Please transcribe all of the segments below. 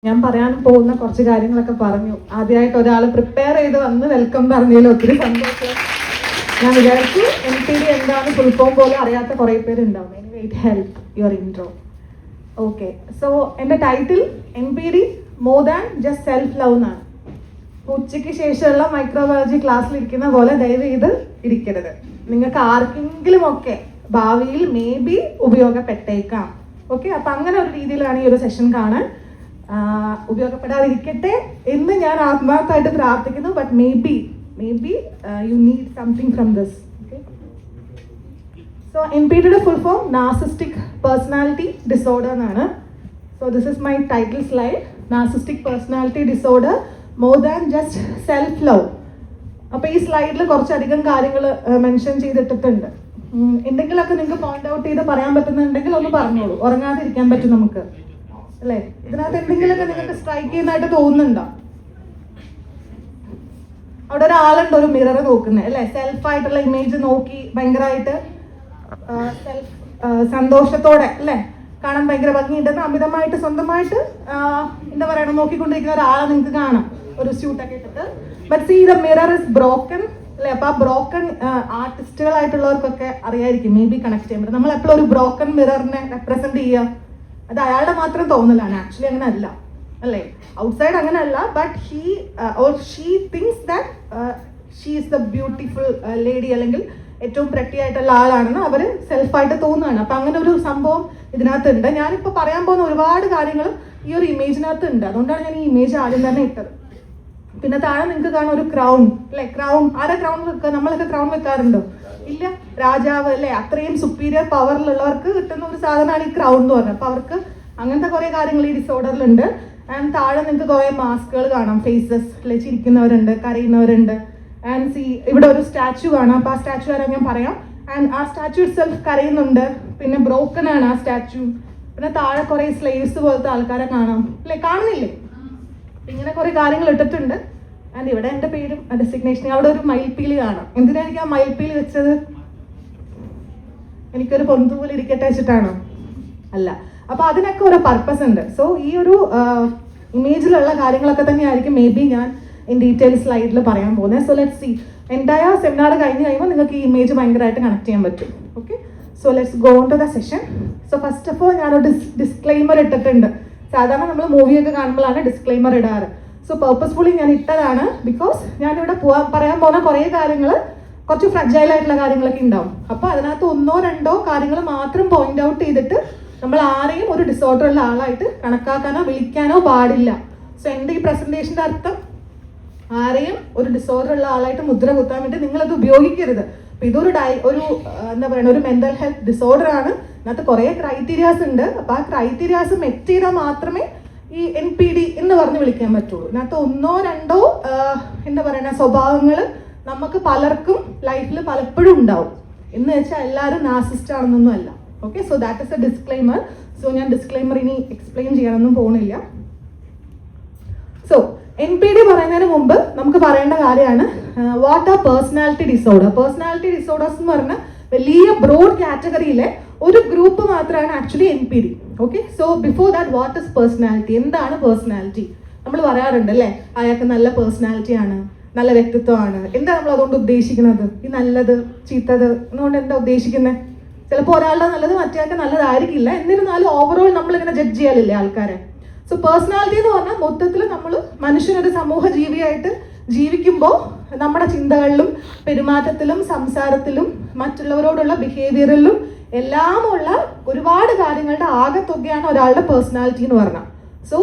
ഞാൻ പറയാൻ പോകുന്ന കുറച്ച് കാര്യങ്ങളൊക്കെ പറഞ്ഞു. ആദ്യമായിട്ട് ഒരാൾ പ്രിപ്പയർ ചെയ്ത് വന്ന് വെൽക്കം പറഞ്ഞതിൽ ഒത്തിരി സന്തോഷം. ഞാൻ വിചാരിച്ചു NPD എന്താണ് ഫുൾ ഫോം പോലും അറിയാത്ത കുറേ പേരുണ്ടാവും. Anyway it help your intro. Okay, so എൻ്റെ title NPD more than just self love എന്നാണ്. ഉച്ചയ്ക്ക് ശേഷമുള്ള മൈക്രോബയോളജി ക്ലാസ്സിലിരിക്കുന്ന പോലെ ദയവ് ചെയ്ത് ഇരിക്കരുത്. നിങ്ങൾക്ക് ആർക്കെങ്കിലും ഒക്കെ ഭാവിയിൽ മേ ബി ഉപയോഗപ്പെട്ടേക്കാം. ഓക്കെ, അപ്പം അങ്ങനെ ഒരു രീതിയിലാണ് ഈ ഒരു സെഷൻ കാണാൻ. ഉപയോഗപ്പെടാതിരിക്കട്ടെ എന്ന് ഞാൻ ആത്മാർത്ഥമായിട്ട് പ്രാർത്ഥിക്കുന്നു. But maybe you need something from this. Okay, so NPDയുടെ full form narcissistic personality disorder എന്നാണ്. So this is my title slide. Narcissistic personality disorder more than just self love. അപ്പോൾ ഈ സ്ലൈഡിൽ കുറച്ചധികം കാര്യങ്ങൾ മെൻഷൻ ചെയ്തിട്ടിട്ടുണ്ട്. എന്തെങ്കിലുമൊക്കെ നിങ്ങൾക്ക് പോയിന്റ് ഔട്ട് ചെയ്ത് പറയാൻ പറ്റുന്നുണ്ടെങ്കിൽ ഒന്ന് പറഞ്ഞോളൂ. ഉറങ്ങാതിരിക്കാൻ പറ്റും നമുക്ക് അല്ലേ? ഇതിനകത്ത് എന്തെങ്കിലുമൊക്കെ നിങ്ങൾക്ക് സ്ട്രൈക്ക് ചെയ്യുന്നതായിട്ട് തോന്നുന്നുണ്ടോ? അവിടെ ഒരാളുണ്ട് ഒരു മിറർ നോക്കുന്നത് അല്ലേ? സെൽഫായിട്ടുള്ള ഇമേജ് നോക്കി ഭയങ്കരമായിട്ട് സന്തോഷത്തോടെ അല്ലേ കാണാൻ ഭയങ്കര ഭംഗിയുണ്ടെന്ന് അമിതമായിട്ട് സ്വന്തമായിട്ട് എന്താ പറയണം നോക്കിക്കൊണ്ടിരിക്കുന്ന ഒരാളെ നിങ്ങൾക്ക് കാണാം ഒരു സ്യൂട്ടൊക്കെ ഇട്ടിട്ട്. But see the mirror is broken അല്ലേ? അപ്പോൾ ആ ബ്രോക്കൺ ആർട്ടിസ്റ്റുകളായിട്ടുള്ളവർക്കൊക്കെ അറിയായിരിക്കും മേ ബി കണക്ട് ചെയ്യാൻ പറ്റും. നമ്മൾ എപ്പോഴും ഒരു ബ്രോക്കൺ മിററിനെ റെപ്രസെന്റ് ചെയ്യുക, അത് അയാളുടെ മാത്രം തോന്നലാണ്. ആക്ച്വലി അങ്ങനെ അല്ല അല്ലേ? ഔട്ട്സൈഡ് അങ്ങനെ അല്ല. But he or she things that she is the beautiful lady അല്ലെങ്കിൽ ഏറ്റവും പ്രട്ടി ആയിട്ടുള്ള ആളാണെന്ന് അവർ സെൽഫായിട്ട് തോന്നുകയാണ്. അപ്പം അങ്ങനെ ഒരു സംഭവം ഇതിനകത്തുണ്ട്. ഞാനിപ്പോൾ പറയാൻ പോകുന്ന ഒരുപാട് കാര്യങ്ങൾ ഈ ഒരു ഇമേജിനകത്ത് ഉണ്ട്. അതുകൊണ്ടാണ് ഞാൻ ഈ ഇമേജ് ആദ്യം തന്നെ ഇട്ടത്. പിന്നെ താഴെ നിങ്ങൾക്ക് കാണാം ഒരു ക്രൗൺ അല്ലേ? ക്രൗൺ ആരാ ക്രൗൺ വെക്കുക? നമ്മളൊക്കെ ക്രൗൺ വെക്കാറുണ്ടോ? ഇല്ല. രാജാവ് അല്ലേ, അത്രയും സുപ്പീരിയർ പവറിലുള്ളവർക്ക് കിട്ടുന്ന ഒരു സാധനമാണ് ഈ ക്രൗൺ എന്ന് പറഞ്ഞത്. അപ്പോൾ അവർക്ക് അങ്ങനത്തെ കുറേ കാര്യങ്ങൾ ഈ ഡിസോർഡറിലുണ്ട്. ആൻഡ് താഴെ നിങ്ങൾക്ക് കുറേ മാസ്കുകൾ കാണാം, ഫേസസ് അല്ലെ, ചിരിക്കുന്നവരുണ്ട്, കരയുന്നവരുണ്ട്. ആൻഡ് സി ഇവിടെ ഒരു സ്റ്റാച്ചു കാണാം. അപ്പോൾ ആ സ്റ്റാച്ചു ആരാ ഞാൻ പറയാം. ആൻഡ് ആ സ്റ്റാച്ചു ഇറ്റ് സെൽഫ് കരയുന്നുണ്ട്. പിന്നെ ബ്രോക്കൺ ആണ് ആ സ്റ്റാച്ചു. പിന്നെ താഴെ കുറേ സ്ലേവ്സ് പോലത്തെ ആൾക്കാരെ കാണാം അല്ലേ? കാണുന്നില്ലേ? ഇങ്ങനെ കുറേ കാര്യങ്ങൾ ഇട്ടിട്ടുണ്ട്. ആൻഡ് ഇവിടെ എൻ്റെ പേരും ഡെസിഗ്നേഷൻ. അവിടെ ഒരു മയിൽപ്പീലി കാണാം. എന്തിനാണ് എനിക്ക് ആ മയിൽപ്പീലി വെച്ചത്? എനിക്കൊരു പൊന്തു പോലെ ഇരിക്കട്ടെ വെച്ചിട്ടാണോ? അല്ല. അപ്പോൾ അതിനൊക്കെ ഒരു പർപ്പസ് ഉണ്ട്. സോ ഈ ഒരു ഇമേജിലുള്ള കാര്യങ്ങളൊക്കെ തന്നെയായിരിക്കും മേ ബി ഞാൻ ഇൻ ഡീറ്റെയിൽ സ്ലൈഡിൽ പറയാൻ പോകുന്നത്. So let's see. Entire seminar കഴിഞ്ഞ് കഴിയുമ്പോൾ നിങ്ങൾക്ക് ഈ ഇമേജ് ഭയങ്കരമായിട്ട് കണക്ട് ചെയ്യാൻ പറ്റും. Okay, so let's go on to the session. So first of all ഞാനൊരു ഡിസ്ക്ലെയിമർ ഇട്ടിട്ടുണ്ട്. സാധാരണ നമ്മൾ മൂവിയൊക്കെ കാണുമ്പോഴാണ് ഡിസ്ക്ലെയിമർ ഇടാറ്. സോ പർപ്പസ്ഫുള്ളി ഞാൻ ഇട്ടതാണ്. ബിക്കോസ് ഞാനിവിടെ പറയാൻ പോകുന്ന കുറേ കാര്യങ്ങൾ കുറച്ച് ഫ്രജൈലായിട്ടുള്ള കാര്യങ്ങളൊക്കെ ഉണ്ടാവും. അപ്പോൾ അതിനകത്ത് ഒന്നോ രണ്ടോ കാര്യങ്ങൾ മാത്രം പോയിന്റ് ഔട്ട് ചെയ്തിട്ട് നമ്മൾ ആരെയും ഒരു ഡിസോർഡർ ഉള്ള ആളായിട്ട് കണക്കാക്കാനോ വിളിക്കാനോ പാടില്ല. സോ എൻ്റെ ഈ പ്രസൻറ്റേഷൻ്റെ അർത്ഥം ആരെയും ഒരു ഡിസോർഡർ ഉള്ള ആളായിട്ട് മുദ്ര കുത്താൻ വേണ്ടി നിങ്ങളത് ഉപയോഗിക്കരുത്. അപ്പോൾ ഇതൊരു എന്താ പറയുക, ഒരു മെൻ്റൽ ഹെൽത്ത് ഡിസോർഡർ ആണ്. അതിനകത്ത് കുറേ ക്രൈറ്റീരിയാസ് ഉണ്ട്. അപ്പോൾ ആ ക്രൈറ്റീരിയാസ് മെറ്റ് ചെയ്താൽ മാത്രമേ ഈ NPD എന്ന് പറഞ്ഞ് വിളിക്കാൻ പറ്റുള്ളൂ. ഇതിനകത്ത് ഒന്നോ രണ്ടോ എന്താ പറയുക സ്വഭാവങ്ങൾ നമുക്ക് പലർക്കും ലൈഫിൽ പലപ്പോഴും ഉണ്ടാവും. എന്ന് വെച്ചാൽ എല്ലാവരും നാർസിസ്റ്റ് ആണെന്നൊന്നും അല്ല. Okay, so that is A disclaimer. So ഞാൻ ഡിസ്ക്ലെയിമർ ഇനി എക്സ്പ്ലെയിൻ ചെയ്യാനൊന്നും പോകുന്നില്ല. സോ NPD പറയുന്നതിന് മുമ്പ് നമുക്ക് പറയേണ്ട കാര്യമാണ് what are personality disorder. Personality disorders എന്ന് പറഞ്ഞാൽ വലിയ ബ്രോഡ് കാറ്റഗറിയിലെ ഒരു ഗ്രൂപ്പ് മാത്രമാണ് actually NPD. Okay, so before that what is personality? എന്താണ് പേഴ്സണാലിറ്റി? നമ്മൾ പറയാറുണ്ട് അല്ലേ, അയാൾക്ക് നല്ല പേഴ്സണാലിറ്റിയാണ്, നല്ല വ്യക്തിത്വമാണ്. എന്താ നമ്മൾ അതുകൊണ്ട് ഉദ്ദേശിക്കുന്നത്? ഈ നല്ലത് ചീത്തത് എന്നുകൊണ്ട് എന്താ ഉദ്ദേശിക്കുന്നത്? ചിലപ്പോൾ ഒരാളുടെ നല്ലത് മറ്റേയാൾക്ക് നല്ലതായിരിക്കില്ല. എന്നിരുന്നാലും ഓവറോൾ നമ്മളിങ്ങനെ ജഡ്ജ് ചെയ്യാറില്ലേ ആൾക്കാരെ? സോ പേഴ്സണാലിറ്റി എന്ന് പറഞ്ഞാൽ മൊത്തത്തിൽ നമ്മൾ മനുഷ്യനൊരു സമൂഹ ജീവിയായിട്ട് ജീവിക്കുമ്പോൾ നമ്മുടെ ചിന്തകളിലും പെരുമാറ്റത്തിലും സംസാരത്തിലും മറ്റുള്ളവരോടുള്ള ബിഹേവിയറിലും എല്ലാമുള്ള ഒരുപാട് കാര്യങ്ങളുടെ ആകെത്തുകയാണ് ഒരാളുടെ പേഴ്സണാലിറ്റി എന്ന് പറഞ്ഞാൽ. സോ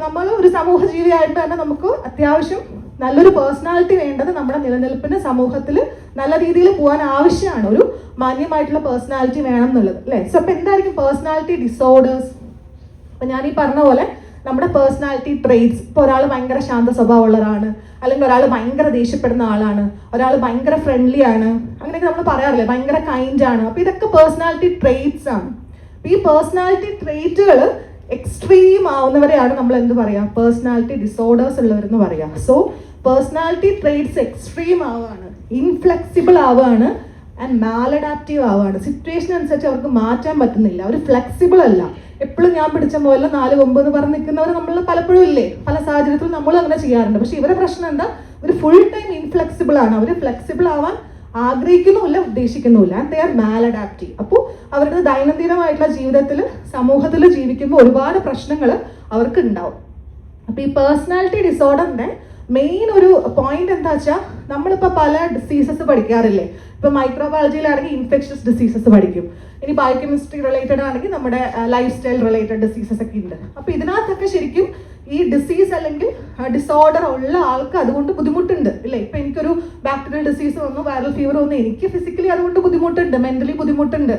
നമ്മൾ ഒരു സമൂഹ ജീവിയായിട്ട് തന്നെ നമുക്ക് അത്യാവശ്യം നല്ലൊരു പേഴ്സണാലിറ്റി വേണ്ടത് നമ്മുടെ നിലനിൽപ്പിന് സമൂഹത്തിൽ നല്ല രീതിയിൽ പോകാൻ ആവശ്യമാണ്. ഒരു മാന്യമായിട്ടുള്ള പേഴ്സണാലിറ്റി വേണം എന്നുള്ളത് അല്ലേ? സോ അപ്പോൾ എന്തായിരിക്കും പേഴ്സണാലിറ്റി ഡിസോർഡേഴ്സ്? അപ്പം ഞാൻ ഈ പറഞ്ഞ പോലെ നമ്മുടെ പേഴ്സണാലിറ്റി ട്രെയ്റ്റ്സ്, ഇപ്പോൾ ഒരാൾ ഭയങ്കര ശാന്ത സ്വഭാവമുള്ളവരാണ്, അല്ലെങ്കിൽ ഒരാൾ ഭയങ്കര ദേഷ്യപ്പെടുന്ന ആളാണ്, ഒരാൾ ഭയങ്കര ഫ്രണ്ട്ലി ആണ്, അങ്ങനെയൊക്കെ നമ്മൾ പറയാറില്ലേ, ഭയങ്കര കൈൻഡ് ആണ്. അപ്പോൾ ഇതൊക്കെ പേഴ്സണാലിറ്റി ട്രെയ്റ്റ്സ് ആണ്. ഈ പേഴ്സണാലിറ്റി ട്രെയ്റ്റുകൾ എക്സ്ട്രീം ആവുന്നവരെയാണ് നമ്മൾ എന്ത് പറയുക, പേഴ്സണാലിറ്റി ഡിസോർഡേഴ്സ് ഉള്ളവരെന്ന് പറയുക. സോ പേഴ്സണാലിറ്റി ട്രെയ്റ്റ്സ് എക്സ്ട്രീം ആവുകയാണ്, ഇൻഫ്ലെക്സിബിൾ ആവുകയാണ് ആൻഡ് മാലഡാപ്റ്റീവ് ആവുകയാണ്. സിറ്റുവേഷൻ അനുസരിച്ച് അവർക്ക് മാറ്റാൻ പറ്റുന്നില്ല, അവർ ഫ്ലെക്സിബിൾ അല്ല. എപ്പോഴും ഞാൻ പിടിച്ച പോലെ 4 കൊമ്പ് എന്ന് പറഞ്ഞ് നിൽക്കുന്നവർ നമ്മൾ പലപ്പോഴും ഇല്ലേ, പല സാഹചര്യത്തിലും നമ്മളും അങ്ങനെ ചെയ്യാറുണ്ട്. പക്ഷെ ഇവരുടെ പ്രശ്നം എന്താ, ഒരു ഫുൾ ടൈം ഇൻഫ്ലെക്സിബിൾ ആണ്. അവർ ഫ്ലെക്സിബിൾ ആവാൻ ആഗ്രഹിക്കുന്നുമില്ല, ഉദ്ദേശിക്കുന്നുമില്ല. And they are maladaptive. അപ്പോൾ അവരുടെ ദൈനംദിനമായിട്ടുള്ള ജീവിതത്തിൽ, സമൂഹത്തിൽ ജീവിക്കുമ്പോൾ ഒരുപാട് പ്രശ്നങ്ങൾ അവർക്ക് ഉണ്ടാവും. അപ്പോൾ ഈ പേഴ്സണാലിറ്റി ഡിസോർഡറിന്റെ മെയിൻ ഒരു പോയിന്റ് എന്താ വെച്ചാൽ, നമ്മളിപ്പോൾ പല ഡിസീസസ് പഠിക്കാറില്ലേ. ഇപ്പോൾ മൈക്രോബയോളജിയിലാണെങ്കിൽ ഇൻഫെക്ഷസ് ഡിസീസസ് പഠിക്കും. ഇനി ബയോകെമിസ്ട്രി റിലേറ്റഡ് ആണെങ്കിൽ നമ്മുടെ ലൈഫ് സ്റ്റൈൽ റിലേറ്റഡ് ഡിസീസസ് ഒക്കെ ഉണ്ട്. അപ്പോൾ ഇതിനകത്തൊക്കെ ശരിക്കും ഈ ഡിസീസ് അല്ലെങ്കിൽ ഡിസോർഡർ ഉള്ള ആൾക്ക് അതുകൊണ്ട് ബുദ്ധിമുട്ടുണ്ട് ഇല്ലേ. ഇപ്പം എനിക്കൊരു ബാക്ടീരിയൽ ഡിസീസ് വന്നു, വൈറൽ ഫീവർ വന്നു, എനിക്ക് ഫിസിക്കലി അതുകൊണ്ട് ബുദ്ധിമുട്ടുണ്ട്, മെന്റലി ബുദ്ധിമുട്ടുണ്ട്.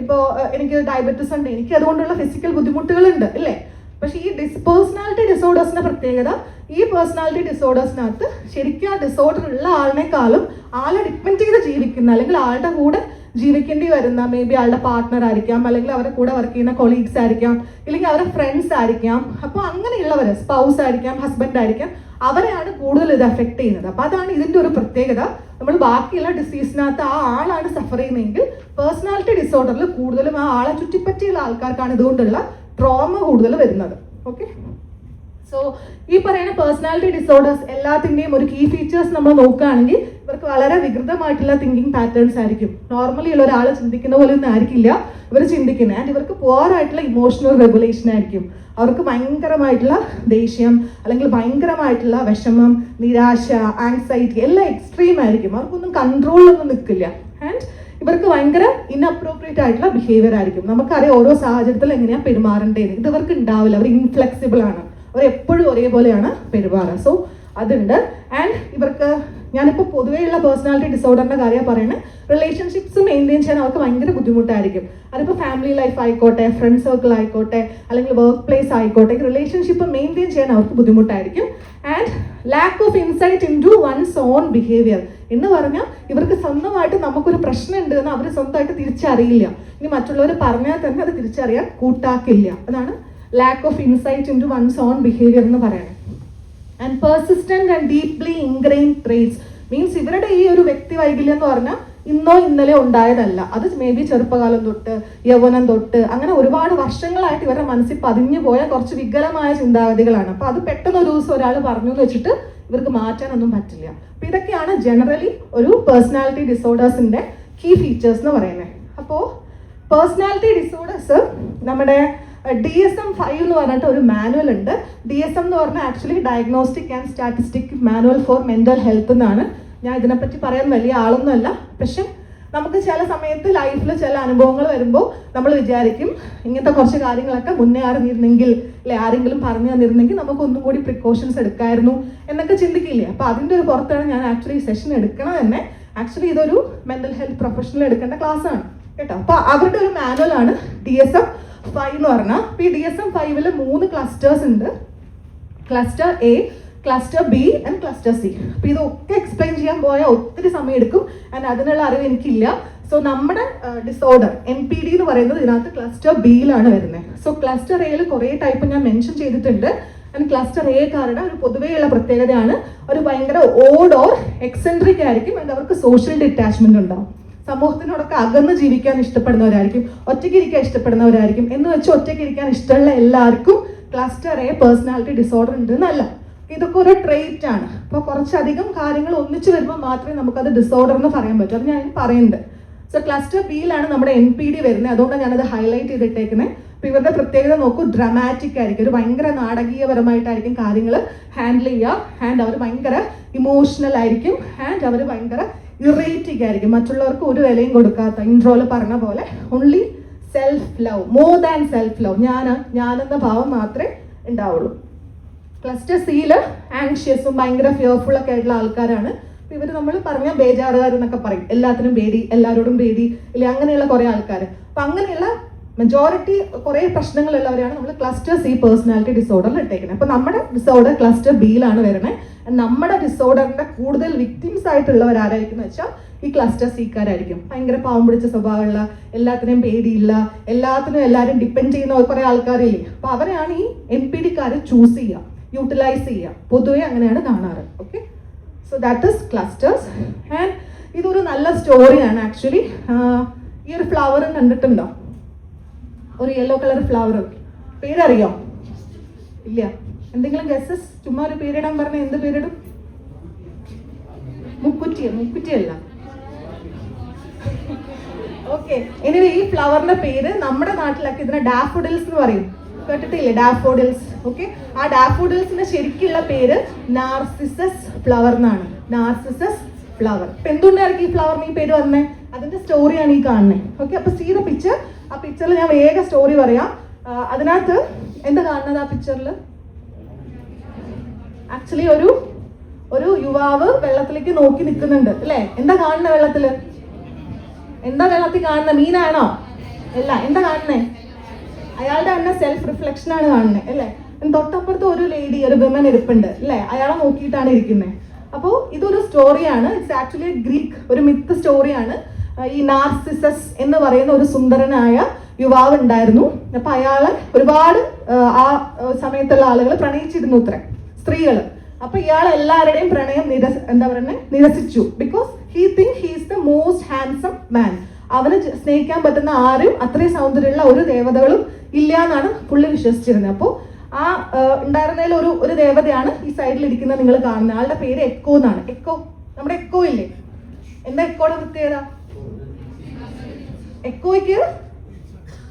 ഇപ്പോൾ എനിക്ക് ഡയബറ്റിസ് ഉണ്ട്, എനിക്ക് അതുകൊണ്ടുള്ള ഫിസിക്കൽ ബുദ്ധിമുട്ടുകളുണ്ട് ഇല്ലേ. പക്ഷേ ഈ പേഴ്സണാലിറ്റി ഡിസോർഡേഴ്സിന്റെ പ്രത്യേകത, ഈ പേഴ്സണാലിറ്റി ഡിസോർഡേഴ്സിനകത്ത് ശരിക്കും ആ ഡിസോർഡർ ഉള്ള ആളിനേക്കാളും ആളെ ഡിപ്പെൻഡ് ചെയ്ത് ജീവിക്കുന്ന, അല്ലെങ്കിൽ ആളുടെ കൂടെ ജീവിക്കേണ്ടി വരുന്ന, മേ ബി ആളുടെ പാർട്ട്ണർ ആയിരിക്കാം, അല്ലെങ്കിൽ അവരുടെ കൂടെ വർക്ക് ചെയ്യുന്ന കൊളീഗ്സ് ആയിരിക്കാം, ഇല്ലെങ്കിൽ അവരുടെ ഫ്രണ്ട്സ് ആയിരിക്കാം. അപ്പോൾ അങ്ങനെയുള്ളവർ, സ്പൗസ് ആയിരിക്കാം, ഹസ്ബൻഡ് ആയിരിക്കാം, അവരെയാണ് കൂടുതൽ ഇത് എഫക്ട് ചെയ്യുന്നത്. അപ്പോൾ അതാണ് ഇതിൻ്റെ ഒരു പ്രത്യേകത. നമ്മൾ ബാക്കിയുള്ള ഡിസീസിനകത്ത് ആ ആളാണ് സഫർ ചെയ്യുന്നതെങ്കിൽ പേഴ്സണാലിറ്റി ഡിസോർഡറിൽ കൂടുതലും ആ ആളെ ചുറ്റിപ്പറ്റിയുള്ള ആൾക്കാർക്കാണ് ഇതുകൊണ്ടുള്ള ട്രോമ കൂടുതൽ വരുന്നത്. ഓക്കെ, സോ ഈ പറയുന്ന പേഴ്സണാലിറ്റി ഡിസോർഡേഴ്സ് എല്ലാത്തിൻ്റെയും ഒരു കീ ഫീച്ചേഴ്സ് നമ്മൾ നോക്കുകയാണെങ്കിൽ ഇവർക്ക് വളരെ വികൃതമായിട്ടുള്ള തിങ്കിങ് പാറ്റേൺസ് ആയിരിക്കും. നോർമലി ഉള്ള ഒരാൾ ചിന്തിക്കുന്ന പോലെ ഒന്നും ആയിരിക്കില്ല ഇവർ ചിന്തിക്കുന്നത്. ആൻഡ് ഇവർക്ക് പുവർ ആയിട്ടുള്ള ഇമോഷണൽ റെഗുലേഷൻ ആയിരിക്കും. അവർക്ക് ഭയങ്കരമായിട്ടുള്ള ദേഷ്യം, അല്ലെങ്കിൽ ഭയങ്കരമായിട്ടുള്ള വിഷമം, നിരാശ, ആങ്സൈറ്റി എല്ലാം എക്സ്ട്രീം ആയിരിക്കും. അവർക്കൊന്നും കൺട്രോളിലൊന്നും നിൽക്കില്ല. ആൻഡ് ഇവർക്ക് ഭയങ്കര ഇൻഅപ്രോപ്രിയേറ്റ് ആയിട്ടുള്ള ബിഹേവിയർ ആയിരിക്കും. നമുക്കറിയാം ഓരോ സാഹചര്യത്തിൽ എങ്ങനെയാണ് പെരുമാറേണ്ടത്. ഇത് ഇവർക്ക് ഉണ്ടാവില്ല. അവർ ഇൻഫ്ലെക്സിബിൾ ആണ്, അവർ എപ്പോഴും ഒരേപോലെയാണ് പെരുമാറുക. സോ അതുണ്ട്. ആൻഡ് ഇവർക്ക്, ഞാനിപ്പോൾ പൊതുവെയുള്ള പേഴ്സണാലിറ്റി ഡിസോർഡറിന്റെ കാര്യം പറയുന്നത്, റിലേഷൻഷിപ്സ് മെയിൻറ്റെയിൻ ചെയ്യാൻ അവർക്ക് ഭയങ്കര ബുദ്ധിമുട്ടായിരിക്കും. അതിപ്പോൾ ഫാമിലി ലൈഫ് ആയിക്കോട്ടെ, ഫ്രണ്ട് സർക്കിൾ ആയിക്കോട്ടെ, അല്ലെങ്കിൽ വർക്ക് പ്ലേസ് ആയിക്കോട്ടെ, റിലേഷൻഷിപ്പ് മെയിൻറ്റെയിൻ ചെയ്യാൻ അവർക്ക് ബുദ്ധിമുട്ടായിരിക്കും. And lack of insight into one's own behaviour എന്ന് പറഞ്ഞാൽ ഇവർക്ക് സ്വന്തമായിട്ട് നമുക്കൊരു പ്രശ്നമുണ്ട് എന്ന് അവർ സ്വന്തമായിട്ട് തിരിച്ചറിയില്ല. ഇനി മറ്റുള്ളവർ പറഞ്ഞാൽ തന്നെ അത് തിരിച്ചറിയാൻ കൂട്ടാക്കില്ല. അതാണ് lack of insight into one's own behaviour എന്ന് പറയുന്നത്. And persistent and deeply ingrained traits means ഇവരുടെ ഈ ഒരു വ്യക്തി വൈകല്യം എന്ന് പറഞ്ഞാൽ ഇന്നോ ഇന്നലെ ഉണ്ടായതല്ല. അത് മേ ബി ചെറുപ്പകാലം തൊട്ട്, യൗവനം തൊട്ട്, അങ്ങനെ ഒരുപാട് വർഷങ്ങളായിട്ട് ഇവരുടെ മനസ്സിൽ പതിഞ്ഞു പോയ കുറച്ച് വികലമായ ചിന്താഗതികളാണ്. അപ്പോൾ അത് പെട്ടെന്ന് ഒരു ദിവസം ഒരാൾ പറഞ്ഞു എന്ന് വെച്ചിട്ട് ഇവർക്ക് മാറ്റാനൊന്നും പറ്റില്ല. അപ്പോൾ ഇതൊക്കെയാണ് ജനറലി ഒരു പേഴ്സണാലിറ്റി ഡിസോർഡേഴ്സിന്റെ കീ ഫീച്ചേഴ്സ് എന്ന് പറയുന്നത്. അപ്പോൾ പേഴ്സണാലിറ്റി ഡിസോർഡേഴ്സ് നമ്മുടെ DSM-5 എന്ന് പറഞ്ഞിട്ട് ഒരു മാനുവൽ ഉണ്ട്. DSM എന്ന് പറഞ്ഞാൽ actually diagnostic and statistic manual for mental health എന്നാണ്. ഞാൻ ഇതിനെപ്പറ്റി പറയാൻ വലിയ ആളൊന്നുമല്ല. പക്ഷെ നമുക്ക് ചില സമയത്ത് ലൈഫിൽ ചില അനുഭവങ്ങൾ വരുമ്പോൾ നമ്മൾ വിചാരിക്കും ഇങ്ങനത്തെ കുറച്ച് കാര്യങ്ങളൊക്കെ മുന്നേ അറിഞ്ഞിരുന്നെങ്കിൽ, അല്ലെ ആരെങ്കിലും പറഞ്ഞു തന്നിരുന്നെങ്കിൽ നമുക്ക് ഒന്നും കൂടി പ്രിക്കോഷൻസ് എടുക്കായിരുന്നു എന്നൊക്കെ ചിന്തിക്കില്ലേ. അപ്പോൾ അതിൻ്റെ ഒരു പുറത്താണ് ഞാൻ ആക്ച്വലി സെഷൻ എടുക്കണം തന്നെ. ആക്ച്വലി ഇതൊരു മെന്റൽ ഹെൽത്ത് പ്രൊഫഷണൽ എടുക്കേണ്ട ക്ലാസ് ആണ് കേട്ടോ. അപ്പോൾ അവരുടെ ഒരു മാനുവലാണ് DSM-5 എന്ന് പറഞ്ഞാൽ. അപ്പോൾ ഈ DSM-5 3 ക്ലസ്റ്റേഴ്സ് ഉണ്ട്. Cluster A, cluster B and cluster C. അപ്പോൾ ഇതൊക്കെ എക്സ്പ്ലെയിൻ ചെയ്യാൻ പോയാൽ ഒത്തിരി സമയം എടുക്കും. ആൻഡ് അതിനുള്ള അറിവ് എനിക്കില്ല. സോ നമ്മുടെ ഡിസോർഡർ NPD എന്ന് പറയുന്നത് ഇതിനകത്ത് ക്ലസ്റ്റർ Bയിലാണ് വരുന്നത്. സോ ക്ലസ്റ്റർ Aയിൽ കുറേ ടൈപ്പ് ഞാൻ മെൻഷൻ ചെയ്തിട്ടുണ്ട്. ആൻഡ് ക്ലസ്റ്റർ Aക്കാരുടെ ഒരു പൊതുവെയുള്ള പ്രത്യേകതയാണ് ഒരു ഭയങ്കര ഓഡ് ഓർ എക്സെൻട്രിക് ആയിരിക്കും. ആൻഡ് അവർക്ക് സോഷ്യൽ ഡിറ്റാച്ച്മെന്റ് ഉണ്ടാവും. സമൂഹത്തിനോടൊക്കെ അകന്ന് ജീവിക്കാൻ ഇഷ്ടപ്പെടുന്നവരായിരിക്കും, ഒറ്റയ്ക്ക് ഇരിക്കാൻ ഇഷ്ടപ്പെടുന്നവരായിരിക്കും. എന്ന് വെച്ച് ഒറ്റയ്ക്ക് ഇരിക്കാൻ ഇഷ്ടമുള്ള എല്ലാവർക്കും ക്ലസ്റ്റർ A പേഴ്സണാലിറ്റി ഡിസോർഡർ ഉണ്ട് എന്നല്ല. ഇതൊക്കെ ഒരു ട്രെയ്റ്റ് ആണ്. അപ്പോൾ കുറച്ചധികം കാര്യങ്ങൾ ഒന്നിച്ച് വരുമ്പോൾ മാത്രമേ നമുക്കത് ഡിസോർഡർ എന്ന് പറയാൻ പറ്റൂ. അത് ഞാൻ പറയുന്നുണ്ട്. സോ ക്ലസ്റ്റർ Bയിലാണ് നമ്മുടെ NPD വരുന്നത്. അതുകൊണ്ടാണ് ഞാനത് ഹൈലൈറ്റ് ചെയ്തിട്ടേക്കുന്നത്. അപ്പോൾ ഇവരുടെ പ്രത്യേകത നോക്കൂ, ഡ്രാമാറ്റിക് ആയിരിക്കും. ഒരു ഭയങ്കര നാടകീയപരമായിട്ടായിരിക്കും കാര്യങ്ങൾ ഹാൻഡിൽ ചെയ്യുക. ആൻഡ് അവർ ഭയങ്കര ഇമോഷണൽ ആയിരിക്കും. ആൻഡ് അവർ ഭയങ്കര ഇറേറ്റിക് ആയിരിക്കും. മറ്റുള്ളവർക്ക് ഒരു വിലയും കൊടുക്കാത്ത, ഇൻട്രോയിൽ പറഞ്ഞ പോലെ only self love, more than self love, ഞാനെന്ന ഭാവം മാത്രമേ ഉണ്ടാവുള്ളൂ. ക്ലസ്റ്റർ Cയിൽ ആങ്ഷ്യസും ഭയങ്കര ഫിയർഫുൾ ഒക്കെ ആയിട്ടുള്ള ആൾക്കാരാണ്. അപ്പോൾ ഇവർ നമ്മൾ പറഞ്ഞാൽ ബേജാറുകാരെന്നൊക്കെ പറയും. എല്ലാത്തിനും പേടി, എല്ലാവരോടും പേടി, ഇല്ല അങ്ങനെയുള്ള കുറേ ആൾക്കാർ. അപ്പം അങ്ങനെയുള്ള മെജോറിറ്റി കുറേ പ്രശ്നങ്ങളുള്ളവരെയാണ് നമ്മൾ ക്ലസ്റ്റർ C പേഴ്സണാലിറ്റി ഡിസോർഡറിൽ ഇട്ടേക്കുന്നത്. അപ്പോൾ നമ്മുടെ ഡിസോർഡർ ക്ലസ്റ്റർ Bയിലാണ് വരുന്നത്. നമ്മുടെ ഡിസോർഡറിന്റെ കൂടുതൽ വിക്ടിംസ് ആയിട്ടുള്ളവർ ആരായിരിക്കും എന്ന് വെച്ചാൽ ഈ ക്ലസ്റ്റർ Cക്കാരായിരിക്കും. ഭയങ്കര പാവം പിടിച്ച സ്വഭാവമുള്ള, എല്ലാത്തിനും പേടിയില്ല, എല്ലാത്തിനും എല്ലാവരും ഡിപ്പെൻഡ് ചെയ്യുന്ന കുറേ ആൾക്കാരില്ലേ. അപ്പോൾ അവരെയാണ് ഈ NPDക്കാർ ചൂസ് ചെയ്യുക, യൂട്ടിലൈസ് ചെയ്യുക. പൊതുവെ അങ്ങനെയാണ് കാണാറ്. Okay, so that is clusters. And ഇതൊരു നല്ല സ്റ്റോറിയാണ് ആക്ച്വലി. ഈ ഒരു ഫ്ലവർ കണ്ടിട്ടുണ്ടോ? ഒരു യെല്ലോ കളർ ഫ്ലവർ. പേരറിയോ? ഇല്ല. എന്തെങ്കിലും ഗസ്സസ്? ചുമ്മാ ഒരു പേരിടാൻ പറഞ്ഞ എന്ത് പേരിടും? മുക്കുറ്റിയല്ല. ഓക്കെ, ഇനി ഈ ഫ്ലവറിന്റെ പേര് നമ്മുടെ നാട്ടിലൊക്കെ ഇതിനെ ഡാഫോഡിൽസ് എന്ന് പറയും. കേട്ടിട്ടില്ലേ ഡാഫോഡിൽസ്? ഓക്കെ, ആ ഡാഫോഡിൽസിന്റെ ശരിക്കുള്ള പേര് നാർസിസസ് ഫ്ലവർ എന്നാണ്. Narcissus flower. ഇപ്പൊ എന്തുകൊണ്ടായിരിക്കും ഈ ഫ്ലവറിന് ഈ പേര് വന്നേ? അതിന്റെ സ്റ്റോറിയാണ് ഈ കാണുന്നത്. ഓക്കെ, അപ്പൊ സീ ദ പിക്ചർ. ആ പിക്ചറിൽ ഞാൻ വേഗം സ്റ്റോറി പറയാം. അതിനകത്ത് എന്താ കാണുന്നത്? ആ പിക്ചറിൽ ആക്ച്വലി ഒരു യുവാവ് വെള്ളത്തിലേക്ക് നോക്കി നിൽക്കുന്നുണ്ട് അല്ലേ? എന്താ കാണുന്നത് വെള്ളത്തില്? എന്താ വെള്ളത്തിൽ കാണുന്നത്? മീനാണോ? അല്ല. എന്താ കാണുന്നേ? അയാളുടെ തന്നെ സെൽഫ് റിഫ്ലക്ഷൻ ആണ് കാണുന്നത് അല്ലേ? തൊട്ടപ്പുറത്ത് ഒരു ലേഡി, ഒരു വിമൻ ഇരിപ്പുണ്ട് അല്ലേ? അയാളെ നോക്കിയിട്ടാണ് ഇരിക്കുന്നത്. അപ്പോൾ ഇതൊരു സ്റ്റോറിയാണ്. ഇറ്റ്സ് ആക്ച്വലി ഗ്രീക്ക് ഒരു മിത്ത് സ്റ്റോറിയാണ്. ഈ നാർസിസസ് എന്ന് പറയുന്ന ഒരു സുന്ദരനായ യുവാവ് ഉണ്ടായിരുന്നു. അപ്പൊ അയാളെ ഒരുപാട് ആ സമയത്തുള്ള ആളുകൾ പ്രണയിച്ചിരുന്നു, ഇത്ര സ്ത്രീകൾ. അപ്പൊ ഇയാൾ എല്ലാവരുടെയും പ്രണയം നിരസിച്ചു. Because he think he is the most handsome മാൻ. അവന് സ്നേഹിക്കാൻ പറ്റുന്ന ആരും അത്രയും സൗന്ദര്യമുള്ള ഒരു ദേവതകളും ഇല്ല എന്നാണ് പുള്ളി വിശ്വസിച്ചിരുന്നത്. അപ്പോൾ ആ ഉണ്ടായിരുന്നതിൽ ഒരു ദേവതയാണ് ഈ സൈഡിൽ ഇരിക്കുന്നത് നിങ്ങൾ കാണുന്നത്. ആളുടെ പേര് എക്കോ എന്നാണ്. എക്കോ, നമ്മുടെ എക്കോ ഇല്ലേ? എന്താ എക്കോയുടെ പ്രത്യേകത? എക്കോയ്ക്ക്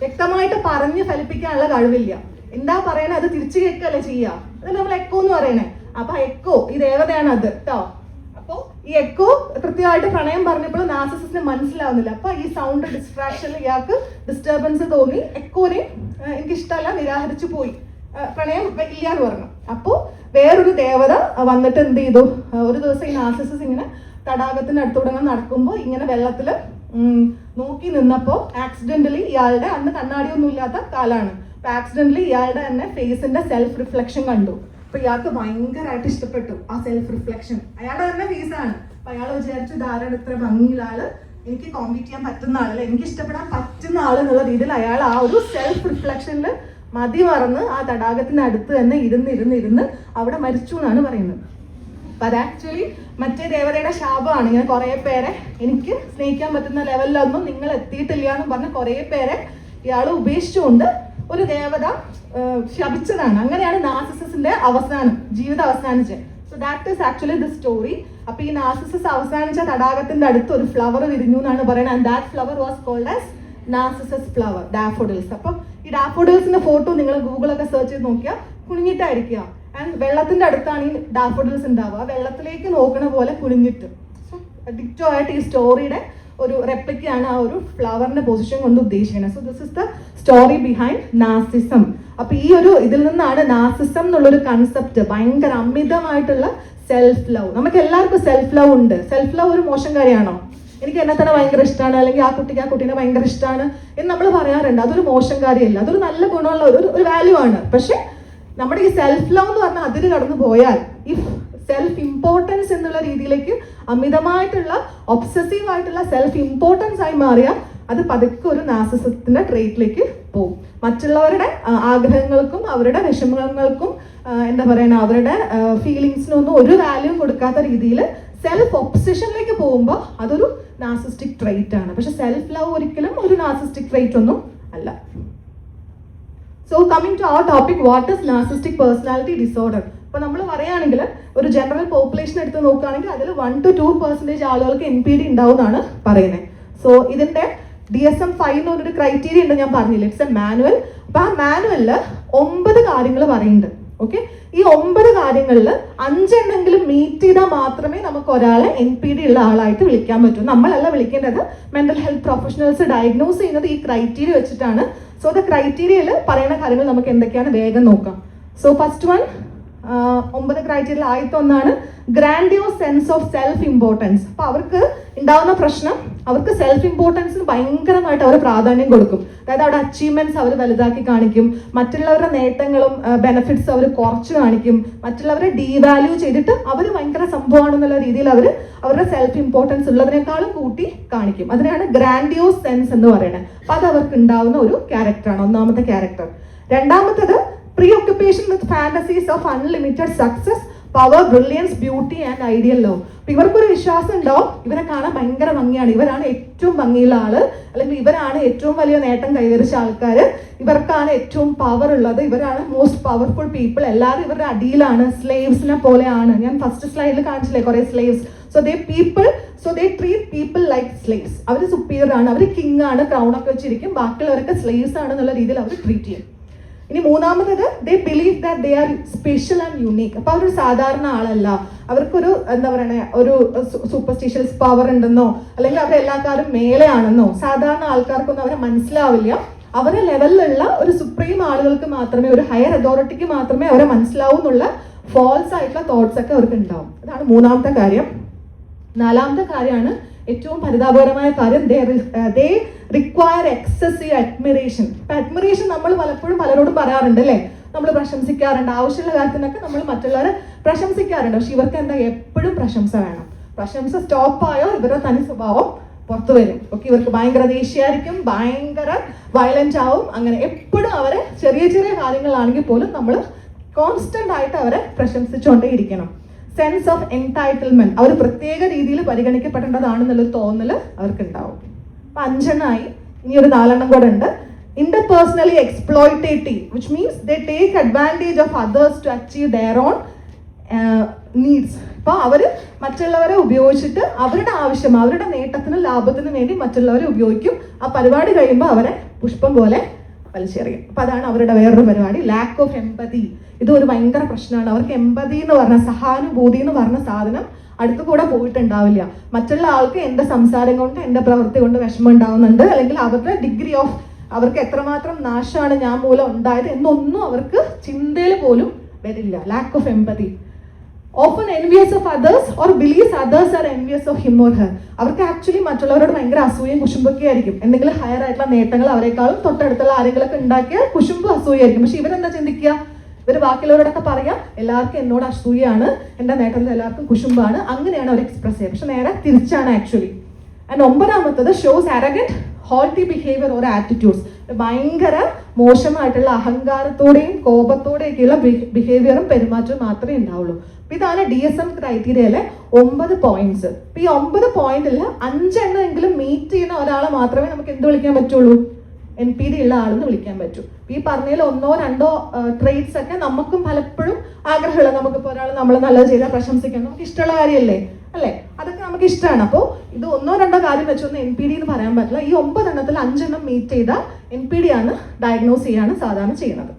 വ്യക്തമായിട്ട് പറഞ്ഞ് ഫലിപ്പിക്കാനുള്ള കഴിവില്ല. എന്താ പറയണേ അത് തിരിച്ചു കേൾക്കല്ലേ ചെയ്യുക. അതല്ല നമ്മൾ എക്കോ എന്ന് പറയണേ. അപ്പൊ എക്കോ ഈ ദേവതയാണ് അത് കേട്ടോ. അപ്പോ ഈ എക്കോ കൃത്യമായിട്ട് പ്രണയം പറഞ്ഞപ്പോൾ നാർസിസസിന് മനസ്സിലാവുന്നില്ല. അപ്പൊ ഈ സൗണ്ട് ഡിസ്ട്രാക്ഷനിൽ ഇയാൾക്ക് ഡിസ്റ്റർബൻസ് തോന്നി. എക്കോനെ എനിക്കിഷ്ടമല്ല, നിരാകരിച്ചു പോയി, പ്രണയം ഇല്ല എന്ന് പറഞ്ഞു. അപ്പോ വേറൊരു ദേവത വന്നിട്ട് എന്ത് ചെയ്തു? ഒരു ദിവസം ഈ നാർസിസസ് ഇങ്ങനെ തടാകത്തിന് അടുത്തൂടെ നടക്കുമ്പോൾ ഇങ്ങനെ വെള്ളത്തില് നോക്കി നിന്നപ്പോ ആക്സിഡന്റലി ഇയാളുടെ, അന്ന് കണ്ണാടിയൊന്നും ഇല്ലാത്ത കാലാണ്, അപ്പൊ ആക്സിഡന്റലി ഇയാളുടെ തന്നെ ഫേസിന്റെ സെൽഫ് റിഫ്ലക്ഷൻ കണ്ടു. അപ്പൊ ഇയാൾക്ക് ഭയങ്കരമായിട്ട് ഇഷ്ടപ്പെട്ടു ആ സെൽഫ് റിഫ്ലക്ഷൻ. അയാളുടെ തന്നെ ഫേസാണ്. അപ്പൊ അയാൾ വിചാരിച്ചു ധാരാളം ഇത്ര ഭംഗിയുള്ള ആള്, എനിക്ക് കോമ്പീറ്റ് ചെയ്യാൻ പറ്റുന്ന ആളല്ല, എനിക്ക് ഇഷ്ടപ്പെടാൻ പറ്റുന്ന ആൾ എന്നുള്ള രീതിയിൽ അയാൾ ആ ഒരു സെൽഫ് റിഫ്ലക്ഷനിൽ മതി മറന്ന് ആ തടാകത്തിനടുത്ത് തന്നെ ഇരുന്ന് അവിടെ മരിച്ചു എന്നാണ് പറയുന്നത്. അപ്പൊ അത് ആക്ച്വലി മറ്റേ ദേവതയുടെ ശാപമാണ്. ഇങ്ങനെ കുറെ പേരെ എനിക്ക് സ്നേഹിക്കാൻ പറ്റുന്ന ലെവലിലൊന്നും നിങ്ങൾ എത്തിയിട്ടില്ല എന്ന് പറഞ്ഞ് കുറെ പേരെ ഇയാൾ ഉപേക്ഷിച്ചുകൊണ്ട് ഒരു ദേവത ശപിച്ചതാണ്. അങ്ങനെയാണ് നാർസിസസിന്റെ അവസാനം, ജീവിതം അവസാനിച്ചത്. So that is actually the story. അപ്പൊ ഈ നാർസിസസ് അവസാനിച്ച തടാകത്തിന്റെ അടുത്ത് ഒരു ഫ്ലവർ വിരിഞ്ഞു എന്നാണ് പറയുന്നത്. And that flower was called as narcissus flower, daffodils. അപ്പം ഈ ഡാഫോഡിൽസിന്റെ ഫോട്ടോ നിങ്ങൾ ഗൂഗിളൊക്കെ സെർച്ച് ചെയ്ത് നോക്കിയാൽ കുനിഞ്ഞിട്ടായിരിക്കുക. ആൻഡ് വെള്ളത്തിന്റെ അടുത്താണ് ഈ ഡാഫോഡിൽസ് ഉണ്ടാവുക, വെള്ളത്തിലേക്ക് നോക്കണ പോലെ കുനിഞ്ഞിട്ട്. സോ ഡിക്റ്റോ ആയിട്ട് ഈ സ്റ്റോറിയുടെ ഒരു റെപ്ലിക്കയാണ് ആ ഒരു ഫ്ലവറിന്റെ പൊസിഷൻ കൊണ്ട് ഉദ്ദേശിക്കുന്നത്. So this is the story behind narcissism. അപ്പൊ ഈ ഒരു ഇതിൽ നിന്നാണ് നാർസിസം എന്നുള്ളൊരു കൺസെപ്റ്റ്, ഭയങ്കര അമിതമായിട്ടുള്ള സെൽഫ് ലവ്. നമുക്ക് എല്ലാവർക്കും സെൽഫ് ലവ് ഉണ്ട്. സെൽഫ് ലവ് ഒരു മോശം കാര്യമാണോ? എനിക്ക് എന്നെ തന്നെ ഭയങ്കര ഇഷ്ടമാണ്, അല്ലെങ്കിൽ ആ കുട്ടീനെ ഭയങ്കര ഇഷ്ടമാണ് എന്ന് നമ്മൾ പറയാറുണ്ട്. അതൊരു മോശം കാര്യമല്ല, അതൊരു നല്ല ഗുണമുള്ള ഒരു വാല്യൂ ആണ്. പക്ഷെ നമ്മുടെ ഈ സെൽഫ് ലവ് എന്ന് പറഞ്ഞാൽ അതിന് കടന്നു പോയാൽ, ഈ സെൽഫ് ഇമ്പോർട്ടൻസ് എന്നുള്ള രീതിയിലേക്ക് അമിതമായിട്ടുള്ള ഒബ്സസീവ് ആയിട്ടുള്ള സെൽഫ് ഇമ്പോർട്ടൻസ് ആയി മാറിയാൽ അത് പതുക്കെ ഒരു നാർസിസത്തിന്റെ ട്രേറ്റിലേക്ക് പോകും. മറ്റുള്ളവരുടെ ആഗ്രഹങ്ങൾക്കും അവരുടെ വിഷമങ്ങൾക്കും എന്താ പറയുക, അവരുടെ ഫീലിങ്സിനൊന്നും ഒരു വാല്യൂ കൊടുക്കാത്ത രീതിയിൽ സെൽഫ് ഒബ്സഷനിലേക്ക് പോകുമ്പോൾ അതൊരു നാർസിസ്റ്റിക് ട്രേറ്റ് ആണ്. പക്ഷെ സെൽഫ് ലവ് ഒരിക്കലും ഒരു നാർസിസ്റ്റിക് ട്രേറ്റ് ഒന്നും അല്ല. So coming to our topic, what is narcissistic personality disorder. ഇപ്പൊ നമ്മൾ പറയുകയാണെങ്കിൽ ഒരു ജനറൽ പോപ്പുലേഷൻ എടുത്ത് നോക്കുകയാണെങ്കിൽ അതിൽ 1 to 2% ആളുകൾക്ക് NPD ഉണ്ടാവും എന്നാണ് പറയുന്നത്. സോ ഇതിന്റെ DSM-5 എന്ന് പറഞ്ഞൊരു ക്രൈറ്റീരിയ ഉണ്ട്, ഞാൻ പറഞ്ഞില്ല, ഇറ്റ്സ് എ മാനുവൽ. അപ്പൊ ആ മാനുവലിൽ 9 കാര്യങ്ങൾ പറയുന്നുണ്ട്. ഓക്കെ, ഈ 9 കാര്യങ്ങളിൽ 5 എണ്ണെങ്കിലും മീറ്റ് ചെയ്താൽ മാത്രമേ നമുക്ക് ഒരാളെ NPD ഉള്ള ആളായിട്ട് വിളിക്കാൻ പറ്റൂ. നമ്മളല്ല വിളിക്കേണ്ടത്, മെന്റൽ ഹെൽത്ത് പ്രൊഫഷണൽസ് ഡയഗ്നോസ് ചെയ്യുന്നത് ഈ ക്രൈറ്റീരിയ വെച്ചിട്ടാണ്. സോ ദ ക്രൈറ്റീരിയയിൽ പറയുന്ന കാര്യങ്ങൾ നമുക്ക് എന്തൊക്കെയാണ് വേഗം നോക്കാം. സോ ഫസ്റ്റ് വൺ, 9 ക്രൈറ്റീരിയയിൽ ആദ്യത്തെ ഒന്നാണ് grandiose sense of self importance. അപ്പൊ അവർക്ക് ഉണ്ടാവുന്ന പ്രശ്നം, അവർക്ക് സെൽഫ് ഇമ്പോർട്ടൻസിന് ഭയങ്കരമായിട്ട് അവർ പ്രാധാന്യം കൊടുക്കും. അതായത് അവിടെ അച്ചീവ്മെന്റ്സ് അവർ വലുതാക്കി കാണിക്കും, മറ്റുള്ളവരുടെ നേട്ടങ്ങളും ബെനിഫിറ്റ്സ് അവർ കുറച്ച് കാണിക്കും, മറ്റുള്ളവരെ ഡീവാല്യൂ ചെയ്തിട്ട് അവർ ഭയങ്കര സംഭവമാണെന്നുള്ള രീതിയിൽ അവർ അവരുടെ സെൽഫ് ഇമ്പോർട്ടൻസ് ഉള്ളതിനേക്കാളും കൂട്ടി കാണിക്കും. അതിനാണ് ഗ്രാൻഡിയോസ് സെൻസ് എന്ന് പറയുന്നത്. അപ്പൊ അത് അവർക്ക് ഉണ്ടാവുന്ന ഒരു ക്യാരക്ടറാണ് ഒന്നാമത്തെ ക്യാരക്ടർ. രണ്ടാമത്തേത് pre occupation with fantasies of unlimited success, power, brilliance, beauty and ideal love. അപ്പൊ ഇവർക്കൊരു വിശ്വാസം ഉണ്ടാവും, ഇവരെ കാണാൻ ഭയങ്കര ഭംഗിയാണ്, ഇവരാണ് ഏറ്റവും ഭംഗിയുള്ള ആള്, അല്ലെങ്കിൽ ഇവരാണ് ഏറ്റവും വലിയ നേട്ടം കൈവരിച്ച ആൾക്കാർ, ഇവർക്കാണ് ഏറ്റവും പവർ ഉള്ളത്, ഇവരാണ് മോസ്റ്റ് പവർഫുൾ പീപ്പിൾ, എല്ലാവരും ഇവരുടെ അടിയിലാണ്, സ്ലേവ്സിനെ പോലെയാണ്. ഞാൻ ഫസ്റ്റ് സ്ലൈഡിൽ കാണിച്ചില്ലേ കുറെ slaves. So they treat people like slaves. അവർ സുപ്പീരിയർ ആണ്, അവർ കിങ് ആണ്, ക്രൗൺ ഒക്കെ വെച്ചിരിക്കും, ബാക്കിയുള്ളവരൊക്കെ സ്ലേവ്സ് ആണ് എന്നുള്ള രീതിയിൽ അവർ ട്രീറ്റ് ചെയ്യും. ഇനി മൂന്നാമത്, ദേ believe that they are special and unique. അപ്പൊ അവരൊരു സാധാരണ ആളല്ല, അവർക്കൊരു എന്താ പറയണേ, ഒരു സൂപ്പർസ്റ്റിഷ്യസ് പവർ ഉണ്ടെന്നോ അല്ലെങ്കിൽ അവരെല്ലാക്കാരും മേലെയാണെന്നോ സാധാരണ ആൾക്കാർക്കൊന്നും അവരെ മനസ്സിലാവില്ല. അവരെ ലെവലിലുള്ള ഒരു സുപ്രീം ആളുകൾക്ക് മാത്രമേ, ഒരു ഹയർ അതോറിറ്റിക്ക് മാത്രമേ അവരെ മനസ്സിലാവൂ എന്നുള്ള ഫോൾസ് ആയിട്ടുള്ള തോട്ട്സ് ഒക്കെ അവർക്ക് ഉണ്ടാവും. അതാണ് മൂന്നാമത്തെ കാര്യം. നാലാമത്തെ കാര്യമാണ് ഏറ്റവും പരിതാപകരമായ കാര്യം, ദേ റിക്വയർ എക്സസീവ് അഡ്മിറേഷൻ. അഡ്മിറേഷൻ നമ്മൾ പലപ്പോഴും പലരോടും പറയാറുണ്ട് അല്ലേ, നമ്മൾ പ്രശംസിക്കാറുണ്ട്, ആവശ്യമുള്ള കാര്യത്തിനൊക്കെ നമ്മൾ മറ്റുള്ളവരെ പ്രശംസിക്കാറുണ്ട്. പക്ഷെ ഇവർക്ക് എന്താ, എപ്പോഴും പ്രശംസ വേണം. പ്രശംസ സ്റ്റോപ്പായോ ഇവരുടെ തനി സ്വഭാവം പുറത്തു വരും. ഓക്കെ, ഇവർക്ക് ഭയങ്കര ദേഷ്യമായിരിക്കും, ഭയങ്കര വയലന്റ് ആവും. അങ്ങനെ എപ്പോഴും അവരെ ചെറിയ ചെറിയ കാര്യങ്ങളാണെങ്കിൽ പോലും നമ്മൾ കോൺസ്റ്റന്റ് ആയിട്ട് അവരെ പ്രശംസിച്ചുകൊണ്ടേ ഇരിക്കണം. സെൻസ് ഓഫ് എൻടൈറ്റിൽമെന്റ്, അവർ പ്രത്യേക രീതിയിൽ പരിഗണിക്കപ്പെടേണ്ടതാണെന്നുള്ളൊരു തോന്നൽ അവർക്ക് ഉണ്ടാവും. അപ്പൊ 5 എണ്ണമായി, ഇനി ഒരു 4 എണ്ണം കൂടെ ഉണ്ട്. Interpersonally exploitative, which means they take advantage of others to achieve their own needs. അപ്പൊ അവര് മറ്റുള്ളവരെ ഉപയോഗിച്ചിട്ട് അവരുടെ ആവശ്യം, അവരുടെ നേട്ടത്തിനും ലാഭത്തിനും വേണ്ടി മറ്റുള്ളവരെ ഉപയോഗിക്കും. ആ പരിപാടി കഴിയുമ്പോൾ അവരെ പുഷ്പം പോലെ വലിച്ചെറിയും. അപ്പൊ അതാണ് അവരുടെ വേറൊരു പരിപാടി, ലാക്ക് ഓഫ് എംപതി. ഇത് ഒരു ഭയങ്കര പ്രശ്നമാണ്. അവർക്ക് എംപതി എന്ന് പറഞ്ഞ, സഹാനുഭൂതി എന്ന് പറഞ്ഞ സാധനം അടുത്തു കൂടെ പോയിട്ടുണ്ടാവില്ല. മറ്റുള്ള ആൾക്ക് എൻ്റെ സംസാരം കൊണ്ട്, എൻ്റെ പ്രവൃത്തി കൊണ്ട് വിഷമം ഉണ്ടാവുന്നുണ്ട്, അല്ലെങ്കിൽ അവരുടെ ഡിഗ്രി ഓഫ്, അവർക്ക് എത്രമാത്രം നാശമാണ് ഞാൻ മൂലം ഉണ്ടായത് എന്നൊന്നും അവർക്ക് ചിന്തയിൽ പോലും വരില്ല. Lack of empathy. Open envious of others or believes others are envious of him or her. അവർക്ക് ആക്ച്വലി മറ്റുള്ളവരോട് ഭയങ്കര അസൂയയും കുശുമ്പൊക്കെ ആയിരിക്കും. എന്തെങ്കിലും ഹയർ ആയിട്ടുള്ള നേട്ടങ്ങൾ അവരെക്കാളും തൊട്ടടുത്തുള്ള ആരെങ്കിലൊക്കെ ഉണ്ടാക്കിയാൽ കുശുമ്പ് അസൂയായിരിക്കും. പക്ഷെ ഇവരെന്താ ചിന്തിക്കുക, ഇവർ ബാക്കിയുള്ളവരോടൊക്കെ പറയാം എല്ലാവർക്കും എന്നോട് അസൂയാണ്, എൻ്റെ നേട്ടത്തിൽ എല്ലാവർക്കും കുശുമ്പാണ്, അങ്ങനെയാണ് അവർ എക്സ്പ്രസ് ചെയ്യുക. പക്ഷെ നേരെ തിരിച്ചാണ് ആക്ച്വലി. ആൻഡ് 9ാമത്തത് shows arrogant haughty behaviour or attitudes. ഭയങ്കര മോശമായിട്ടുള്ള അഹങ്കാരത്തോടെയും കോപത്തോടെയൊക്കെയുള്ള ബിഹേവിയറും പെരുമാറ്റവും മാത്രമേ ഉണ്ടാവുള്ളൂ. ഇതാണ് DSM ക്രൈറ്റീരിയയിലെ 9 പോയിന്റ്സ്. ഈ 9 പോയിന്റിൽ 5 എണ്ണമെങ്കിലും മീറ്റ് ചെയ്യുന്ന ഒരാളെ മാത്രമേ നമുക്ക് എന്ത് വിളിക്കാൻ പറ്റുള്ളൂ, NPD ഉള്ള ആളെന്ന് വിളിക്കാൻ പറ്റൂ. ഈ പറഞ്ഞതിൽ 1-2 ട്രേറ്റ്സ് ഒക്കെ നമുക്കും പലപ്പോഴും ആഗ്രഹമുള്ള, നമുക്കിപ്പോൾ ഒരാൾ നമ്മൾ നല്ലത് ചെയ്താൽ പ്രശംസിക്കണം, നമുക്ക് ഇഷ്ടമുള്ള കാര്യമല്ലേ അല്ലേ, അതൊക്കെ നമുക്ക് ഇഷ്ടമാണ്. അപ്പോൾ ഇത് 1-2 കാര്യം വെച്ചൊന്നും NPD എന്ന് പറയാൻ പറ്റില്ല. ഈ 9 എണ്ണത്തിൽ 5 എണ്ണം മീറ്റ് ചെയ്താൽ NPD ആണ് ഡയഗ്നോസ് ചെയ്യാണ് സാധാരണ ചെയ്യുന്നത്.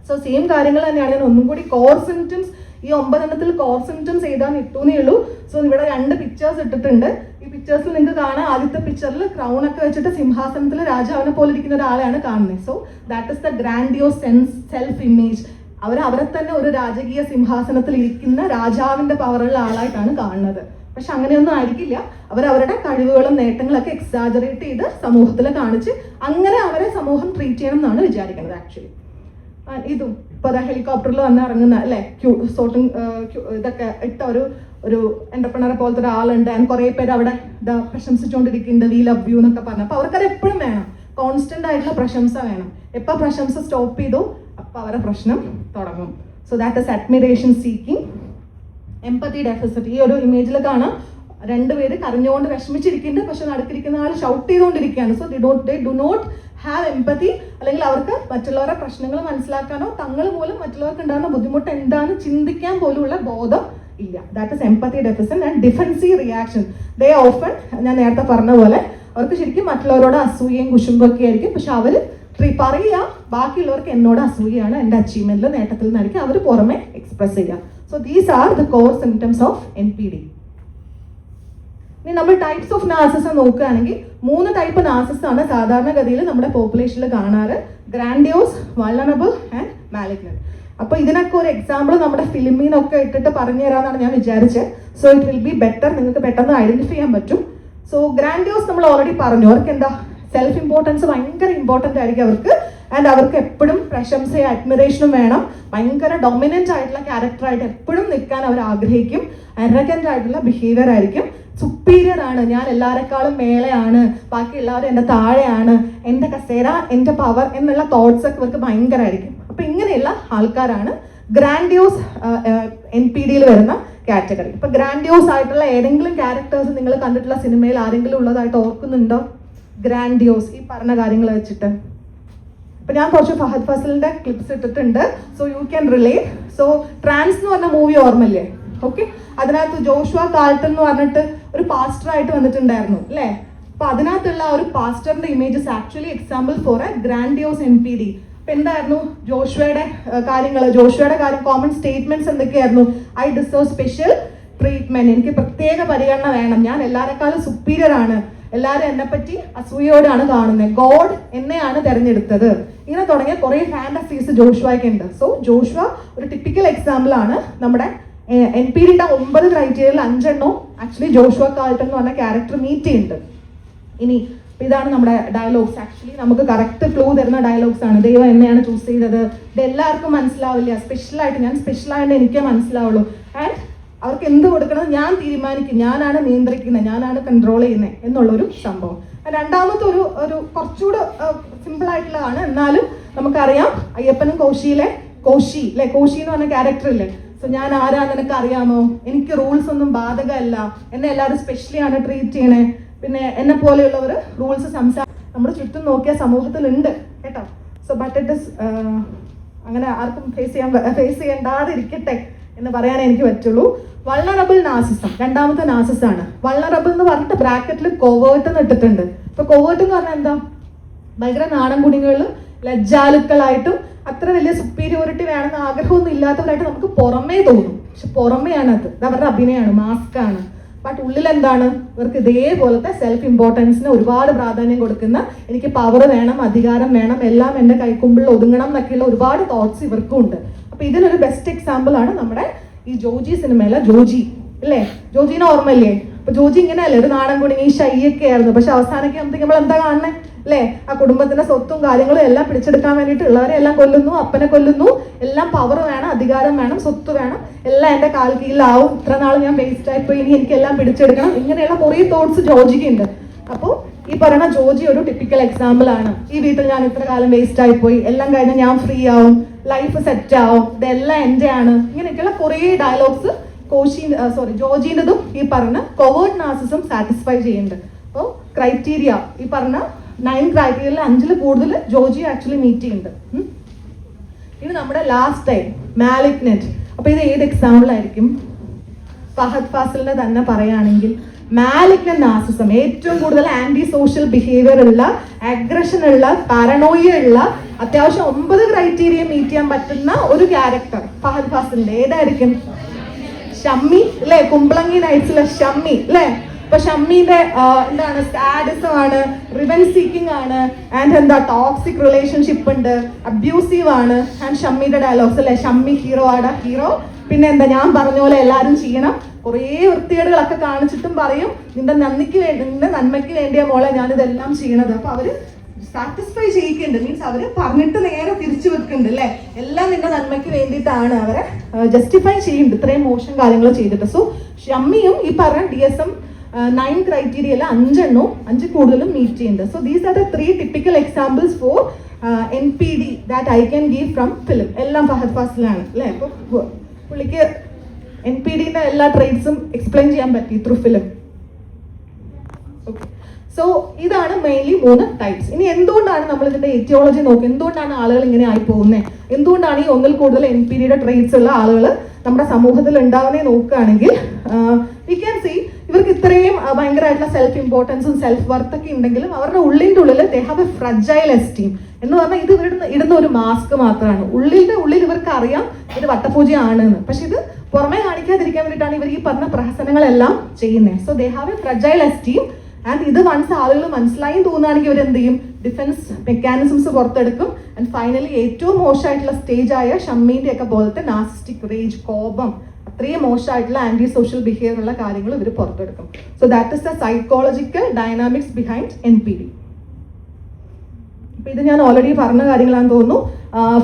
സോ സെയിം കാര്യങ്ങൾ തന്നെയാണ്. ഞാൻ ഒന്നും കൂടി കോർ സിംറ്റംസ്, ഈ 9 എണ്ണത്തിൽ കോർ സിംറ്റംസ് എഴുതാൻ ഇട്ടൂന്നേ ഉള്ളൂ. സോ ഇവിടെ 2 പിക്ചേഴ്സ് ഇട്ടിട്ടുണ്ട്. ഈ പിക്ചേഴ്സിൽ നിങ്ങൾക്ക് കാണാം, ആദ്യത്തെ പിക്ചറിൽ ക്രൗൺ ഒക്കെ വെച്ചിട്ട് സിംഹാസനത്തിൽ രാജാവിനെ പോലെ ഇരിക്കുന്ന ഒരാളെയാണ് കാണുന്നത്. So that is the grandiose self image. അവരെ തന്നെ ഒരു രാജകീയ സിംഹാസനത്തിൽ ഇരിക്കുന്ന രാജാവിന്റെ പവറുള്ള ആളായിട്ടാണ് കാണുന്നത്. പക്ഷെ അങ്ങനെയൊന്നും ആയിരിക്കില്ല. അവരുടെ കഴിവുകളും നേട്ടങ്ങളൊക്കെ എക്സാജറേറ്റ് ചെയ്ത് സമൂഹത്തിൽ കാണിച്ച് അങ്ങനെ അവരെ സമൂഹം ട്രീറ്റ് ചെയ്യണം എന്നാണ് വിചാരിക്കുന്നത് ആക്ച്വലി. ഇതും ഇപ്പോൾ ഹെലികോപ്റ്ററിൽ വന്ന് ഇറങ്ങുന്ന അല്ലേ, ഇതൊക്കെ ഇട്ട ഒരു എന്റർപ്രണറെ പോലത്തെ ഒരാളുണ്ട്. ഞാൻ കുറേ പേര് അവിടെ പ്രശംസിച്ചുകൊണ്ടിരിക്കുന്നുണ്ട്, വി ലവ് യു എന്നൊക്കെ പറഞ്ഞു. അപ്പോൾ അവർക്കത് എപ്പോഴും വേണം, കോൺസ്റ്റന്റ് ആയിട്ടുള്ള പ്രശംസ വേണം. എപ്പോൾ പ്രശംസ സ്റ്റോപ്പ് ചെയ്തു അപ്പോൾ അവരുടെ പ്രശ്നം തുടങ്ങും. So that is admiration seeking. Empathy deficit, ഈ ഒരു ഇമേജിൽ കാണാം, 2 പേര് കരഞ്ഞുകൊണ്ട് വിഷമിച്ചിരിക്കുന്നുണ്ട്, പക്ഷെ നടുക്കിരിക്കുന്ന ആൾ ഷൗട്ട് ചെയ്തുകൊണ്ടിരിക്കുകയാണ്. So they do not have empathy, അല്ലെങ്കിൽ അവർക്ക് മറ്റുള്ളവരുടെ പ്രശ്നങ്ങൾ മനസ്സിലാക്കാനോ തങ്ങൾ മൂലം മറ്റുള്ളവർക്ക് ഉണ്ടാകുന്ന ബുദ്ധിമുട്ട് എന്താണെന്ന് ചിന്തിക്കാൻ പോലുള്ള ബോധം ഇല്ല. That is empathy deficit. And defensive reaction, they often, ഞാൻ നേരത്തെ പറഞ്ഞ പോലെ അവർക്ക് ശരിക്കും മറ്റുള്ളവരോട് അസൂയയും കുശുമ്പൊക്കെ ആയിരിക്കും. പക്ഷെ അവർ പറയുക ബാക്കിയുള്ളവർക്ക് എന്നോട് അസൂയാണ്, എൻ്റെ അച്ചീവ്മെന്റിൽ നേട്ടത്തിൽ നിന്നായിരിക്കും അവർ പുറമെ എക്സ്പ്രസ് ചെയ്യുക. So these are the core symptoms of NPD. ഇനി നമ്മൾ ടൈപ്സ് ഓഫ് നാർസിസം നോക്കുകയാണെങ്കിൽ 3 ടൈപ്പ് നാർസിസം ആണ് സാധാരണഗതിയിൽ നമ്മുടെ പോപ്പുലേഷനിൽ കാണാറ്: ഗ്രാൻഡിയോസ്, വൾനറബിൾ ആൻഡ് മാലിഗ്നന്റ്. അപ്പോൾ ഇതിനൊക്കെ ഒരു എക്സാമ്പിൾ നമ്മുടെ ഫിലിമീനൊക്കെ ഇട്ടിട്ട് പറഞ്ഞു തരാമെന്നാണ് ഞാൻ വിചാരിച്ചത്. So it will be better, നിങ്ങൾക്ക് പെട്ടെന്ന് ഐഡന്റിഫൈ ചെയ്യാൻ പറ്റും. സോ ഗ്രാൻഡിയോസ് നമ്മൾ ഓൾറെഡി പറഞ്ഞു, അവർക്ക് എന്താ സെൽഫ് ഇമ്പോർട്ടൻസ് ഭയങ്കര ഇമ്പോർട്ടൻ്റ് ആയിരിക്കും അവർക്ക്. ആൻഡ് അവർക്ക് എപ്പോഴും പ്രശംസയും അഡ്മിറേഷനും വേണം. ഭയങ്കര ഡൊമിനൻ്റ് ആയിട്ടുള്ള ക്യാരക്ടറായിട്ട് എപ്പോഴും നിൽക്കാൻ അവർ ആഗ്രഹിക്കും. അറഗൻ്റ് ആയിട്ടുള്ള ബിഹേവിയർ ആയിരിക്കും. സുപ്പീരിയർ ആണ്, ഞാൻ എല്ലാവരെക്കാളും മേലെയാണ്, ബാക്കി എല്ലാവരും എൻ്റെ താഴെയാണ്, എൻ്റെ കസേര, എൻ്റെ പവർ എന്നുള്ള തോട്ട്സ് ഒക്കെ ഇവർക്ക് ഭയങ്കരമായിരിക്കും. അപ്പം ഇങ്ങനെയുള്ള ആൾക്കാരാണ് ഗ്രാൻഡിയോസ് NPD-യിൽ വരുന്ന കാറ്റഗറി. ഇപ്പൊ ഗ്രാൻഡിയോസ് ആയിട്ടുള്ള ഏതെങ്കിലും ക്യാരക്ടേഴ്സ് നിങ്ങൾ കണ്ടിട്ടുള്ള സിനിമയിൽ ആരെങ്കിലും ഉള്ളതായിട്ട് ഓർക്കുന്നുണ്ടോ? ഗ്രാൻഡിയോസ് ഈ പറഞ്ഞ കാര്യങ്ങൾ വെച്ചിട്ട്. ഇപ്പൊ ഞാൻ കുറച്ച് ഫഹദ് ഫാസിലിന്റെ ക്ലിപ്സ് ഇട്ടിട്ടുണ്ട്, so you can relate. So trance എന്ന് പറഞ്ഞ മൂവി ഓർമ്മയില്ലേ? ഓക്കെ, അതിനകത്ത് ജോഷുവ കാൾട്ടൺ എന്ന് പറഞ്ഞിട്ട് ഒരു പാസ്റ്റർ ആയിട്ട് വന്നിട്ടുണ്ടായിരുന്നു അല്ലേ? അപ്പൊ അതിനകത്തുള്ള ഒരു പാസ്റ്ററിന്റെ images actually example for a grandiose NPD. അപ്പൊ എന്തായിരുന്നു ജോഷുവയുടെ കാര്യം, കോമൺ സ്റ്റേറ്റ്മെന്റ്സ് എന്തൊക്കെയായിരുന്നു? ഐ ഡിസേർവ് സ്പെഷ്യൽ ട്രീറ്റ്മെന്റ്, എനിക്ക് പ്രത്യേക പരിഗണന വേണം, ഞാൻ എല്ലാവരെക്കാളും സുപ്പീരിയർ ആണ്, എല്ലാവരും എന്നെപ്പറ്റി അസൂയോടാണ് കാണുന്നത്, ഗോഡ് എന്നെയാണ് തെരഞ്ഞെടുത്തത്, ഇങ്ങനെ തുടങ്ങിയ കുറെ ഫാന്റസീസ് ജോഷുവയ്ക്ക് ഉണ്ട്. സോ ജോഷുവ ഒരു ടിപ്പിക്കൽ എക്സാമ്പിൾ ആണ്. നമ്മുടെ NPD-യുടെ 9 ക്രൈറ്റീരിയയിൽ 5 എണ്ണവും ആക്ച്വലി ജോഷുവ കാൾട്ടൺ എന്ന് പറഞ്ഞ ക്യാരക്ടർ മീറ്റ് ചെയ്യുന്നുണ്ട്. ഇനി ഇതാണ് നമ്മുടെ ഡയലോഗ്സ്. ആക്ച്വലി നമുക്ക് കറക്റ്റ് ക്ലൂ തരുന്ന ഡയലോഗ്സ് ആണ്. ദൈവം എന്നെയാണ് ചൂസ് ചെയ്തത്, ഇത് എല്ലാവർക്കും മനസ്സിലാവില്ല, സ്പെഷ്യലായിട്ട് ഞാൻ സ്പെഷ്യലായിട്ട് എനിക്കേ മനസ്സിലാവുള്ളൂ. ആൻഡ് അവർക്ക് എന്ത് കൊടുക്കണം ഞാൻ തീരുമാനിക്കും, ഞാനാണ് നിയന്ത്രിക്കുന്നത്, ഞാനാണ് കൺട്രോൾ ചെയ്യുന്നത് എന്നുള്ളൊരു സംഭവം. രണ്ടാമത്തെ ഒരു കുറച്ചുകൂടെ സിമ്പിൾ ആയിട്ടുള്ളതാണ്, എന്നാലും നമുക്കറിയാം അയ്യപ്പനും കോശി എന്ന് പറഞ്ഞ ക്യാരക്ടർ ഇല്ലേ? സോ ഞാൻ ആരാന്ന് നിനക്ക് അറിയാമോ, എനിക്ക് റൂൾസ് ഒന്നും ബാധകമല്ല, എന്നെ എല്ലാവരും സ്പെഷ്യലി ആണ് ട്രീറ്റ് ചെയ്യണേ, പിന്നെ എന്നെ പോലെയുള്ളവർ റൂൾസ് നമ്മുടെ ചുറ്റും നോക്കിയ സമൂഹത്തിലുണ്ട് കേട്ടോ. സോ ബട്ട് ഇറ്റ് ഇസ് അങ്ങനെ ആർക്കും ഫേസ് ചെയ്യേണ്ടാതിരിക്കട്ടെ എന്ന് പറയാനേ എനിക്ക് പറ്റുള്ളൂ. വൾണറബിൾ നാസിസം രണ്ടാമത്തെ നാസിസാണ്. വൾണറബിൾ എന്ന് പറഞ്ഞിട്ട് ബ്രാക്കറ്റിൽ കോവേർട്ട് എന്ന് ഇട്ടിട്ടുണ്ട്. ഇപ്പൊ കോവേർട്ട് എന്ന് പറഞ്ഞാൽ എന്താ? ഭയങ്കര നാടൻ കുടികളിൽ ലജ്ജാലുക്കളായിട്ടും അത്ര വലിയ സുപ്പീരിയോറിറ്റി വേണമെന്ന് ആഗ്രഹമൊന്നും ഇല്ലാത്തവരായിട്ട് നമുക്ക് പുറമേ തോന്നും, പക്ഷെ പുറമെയാണ് അത് അവരുടെ അഭിനയമാണ്, മാസ്കാണ്. ബട്ട് ഉള്ളിൽ എന്താണ്? ഇവർക്ക് ഇതേപോലത്തെ സെൽഫ് ഇമ്പോർട്ടൻസിന് ഒരുപാട് പ്രാധാന്യം കൊടുക്കുന്ന, എനിക്ക് പവർ വേണം, അധികാരം വേണം, എല്ലാം എൻ്റെ കൈക്കുമ്പിളിൽ ഒതുങ്ങണം എന്നൊക്കെയുള്ള ഒരുപാട് തോട്ട്സ് ഇവർക്കും ഉണ്ട്. അപ്പൊ ഇതിനൊരു ബെസ്റ്റ് എക്സാമ്പിൾ ആണ് നമ്മുടെ ഈ ജോജി സിനിമയിലെ ജോജി അല്ലേ? ജോജിനെ ഓർമ്മയില്ലേ? അപ്പൊ ജോജി ഇങ്ങനെയല്ലേ, ഒരു നാടൻ കുടുങ്ങി ഷൈയൊക്കെ ആയിരുന്നു, പക്ഷെ അവസാനമൊക്കെ ആകുമ്പോഴത്തേക്ക് നമ്മൾ എന്താ കാണുന്നത് അല്ലേ? ആ കുടുംബത്തിന്റെ സ്വത്തും കാര്യങ്ങളും എല്ലാം പിടിച്ചെടുക്കാൻ വേണ്ടിയിട്ട് ഉള്ളവരെ എല്ലാം കൊല്ലുന്നു, അപ്പനെ കൊല്ലുന്നു, എല്ലാം പവർ വേണം, അധികാരം വേണം, സ്വത്ത് വേണം, എല്ലാം എൻ്റെ കാൽ കീഴിലാവും, ഇത്ര നാൾ ഞാൻ വേസ്റ്റ് ആയിപ്പോയി, ഇനി എനിക്ക് എല്ലാം പിടിച്ചെടുക്കണം, ഇങ്ങനെയുള്ള കുറേ തോട്ട്സ് ജോജിക്കുണ്ട്. അപ്പോൾ ഈ പറയുന്ന ജോജി ഒരു ടിപ്പിക്കൽ എക്സാമ്പിൾ ആണ്. ഈ വീട്ടിൽ ഞാൻ ഇത്ര കാലം വേസ്റ്റ് ആയിപ്പോയി, എല്ലാം കഴിഞ്ഞ് ഞാൻ ഫ്രീ ആവും, ലൈഫ് സെറ്റ് ആവും, ഇതെല്ലാം എൻ്റെ ആണ്, ഇങ്ങനെയൊക്കെയുള്ള കുറേ ഡയലോഗ്സ് ജോജിൻ്റെതും ഈ പറഞ്ഞ കോവേർട്ട് നാർസിസം സാറ്റിസ്ഫൈ ചെയ്യുന്നുണ്ട്. അപ്പോൾ ക്രൈറ്റീരിയ ഈ പറഞ്ഞ 9 ക്രൈറ്റീരിയയിൽ 5-ൽ കൂടുതൽ ജോജി ആക്ച്വലി മീറ്റ് ചെയ്യുന്നുണ്ട്. ഇനി നമ്മുടെ ലാസ്റ്റ് ടൈം മാലിഗ്നന്റ്. അപ്പൊ ഇത് ഏത് എക്സാമ്പിൾ ആയിരിക്കും? ഫഹദ് ഫാസിലിന്റെ തന്നെ പറയുകയാണെങ്കിൽ മാലിഗ്നന്റ് നാർസിസം, ഏറ്റവും കൂടുതൽ ആന്റി സോഷ്യൽ ബിഹേവിയർ ഉള്ള, അഗ്രഷൻ ഉള്ള, പാരനോയ ഉള്ള, അത്യാവശ്യം 9 ക്രൈറ്റീരിയ മീറ്റ് ചെയ്യാൻ പറ്റുന്ന ഒരു ക്യാരക്ടർ ഫഹദ് ഫാസിലിന്റെ ഏതായിരിക്കും? ഷമ്മി അല്ലെ? കുമ്പളങ്ങി നൈറ്റ്സിലെ ഷമ്മി അല്ലെ? അപ്പൊ ഷമ്മിന്റെ എന്താണ്? സാഡിസം ആണ്, റിവെഞ്ച് സീക്കിംഗ് ആണ്, ആൻഡ് എന്താ ടോക്സിക് റിലേഷൻഷിപ്പ് ഉണ്ട്, അബ്യൂസീവ് ആണ്. ആൻഡ് ഷമ്മിയുടെ ഡയലോഗ്സ് അല്ലെ, ഷമ്മി ഹീറോ ആടാ ഹീറോ, പിന്നെ എന്താ ഞാൻ പറഞ്ഞ പോലെ എല്ലാവരും ചെയ്യണം, കുറേ വൃത്തികേടുകളൊക്കെ കാണിച്ചിട്ടും പറയും നിന്റെ നന്മയ്ക്ക് വേണ്ടിയ മോളെ ഞാനിതെല്ലാം ചെയ്യണത്. അപ്പൊ അവര് സാറ്റിസ്ഫൈ ചെയ്യിക്കുന്നുണ്ട്, മീൻസ് അവര് പറഞ്ഞിട്ട് നേരെ തിരിച്ചു വെക്കുന്നുണ്ട് അല്ലെ, എല്ലാം നിന്റെ നന്മയ്ക്ക് വേണ്ടിയിട്ടാണ്, അവരെ ജസ്റ്റിഫൈ ചെയ്യുന്നുണ്ട് ഇത്രയും മോശം കാര്യങ്ങൾ ചെയ്തിട്ട്. സോ ഷമ്മിയും ഈ പറഞ്ഞ DSM 9 ക്രൈറ്റീരിയയിൽ 5 എണ്ണവും 5 കൂടുതലും മീറ്റ് ചെയ്യുന്നുണ്ട്. So these are the 3 typical examples for NPD that I can give from film. എല്ലാം ഫഹദ് ഫാസിലാണ് അല്ലേ? അപ്പോൾ പുള്ളിക്ക് NPD-ന്റെ എല്ലാ ട്രേറ്റ്സും എക്സ്പ്ലെയിൻ ചെയ്യാൻ പറ്റി ത്രൂ ഫിലിം. ഓക്കെ, സോ ഇതാണ് മെയിൻലി 3 ടൈപ്സ്. ഇനി എന്തുകൊണ്ടാണ് നമ്മൾ ഇതിന്റെ എറ്റിയോളജി നോക്കുക, എന്തുകൊണ്ടാണ് ആളുകൾ ഇങ്ങനെ ആയി പോകുന്നത്, എന്തുകൊണ്ടാണ് ഈ 1-ൽ കൂടുതൽ NPD-യുടെ ട്രേറ്റ്സ് ഉള്ള ആളുകൾ നമ്മുടെ സമൂഹത്തിൽ ഉണ്ടാവുന്നേ നോക്കുകയാണെങ്കിൽ വി ക്യാൻ സീ ഇവർക്ക് ഇത്രയും ഭയങ്കരമായിട്ടുള്ള സെൽഫ് ഇമ്പോർട്ടൻസും സെൽഫ് വർത്ത് ഒക്കെ ഉണ്ടെങ്കിലും അവരുടെ ഉള്ളിൻ്റെ ഉള്ളിൽ ദേ ഹാവ് എ ഫ്രജൈൽ എസ്റ്റീം എന്ന് പറഞ്ഞാൽ ഇത് ഇടുന്ന ഒരു മാസ്ക് മാത്രമാണ്. ഉള്ളിൽ ഇവർക്ക് അറിയാം ഇത് വട്ടപൂജയാണെന്ന്, പക്ഷെ ഇത് പുറമെ കാണിക്കാതിരിക്കാൻ വേണ്ടിയിട്ടാണ് ഇവർ ഈ പറഞ്ഞ പ്രഹസനങ്ങളെല്ലാം ചെയ്യുന്നത്. So they have a fragile esteem. And ഇത് വൺസ് ആളുകൾ മനസ്സിലായി തോന്നുകയാണെങ്കിൽ ഇവർ എന്ത് ചെയ്യും? ഡിഫൻസ് മെക്കാനിസംസ് പുറത്തെടുക്കും. ആൻഡ് ഫൈനലി ഏറ്റവും മോശമായിട്ടുള്ള സ്റ്റേജ് ആയ ഷമ്മീൻ്റെ ഒക്കെ പോലത്തെ നാർസിസ്റ്റിക് റേജ്, കോപം, അത്രയും മോശമായിട്ടുള്ള ആന്റി സോഷ്യൽ ബിഹേവിയർ ഉള്ള കാര്യങ്ങൾ ഇവർ പുറത്തെടുക്കും. So that is the psychological dynamics behind NPD. ഇപ്പം ഇത് ഞാൻ ഓൾറെഡി പറഞ്ഞ കാര്യങ്ങളാണെന്ന് തോന്നുന്നു.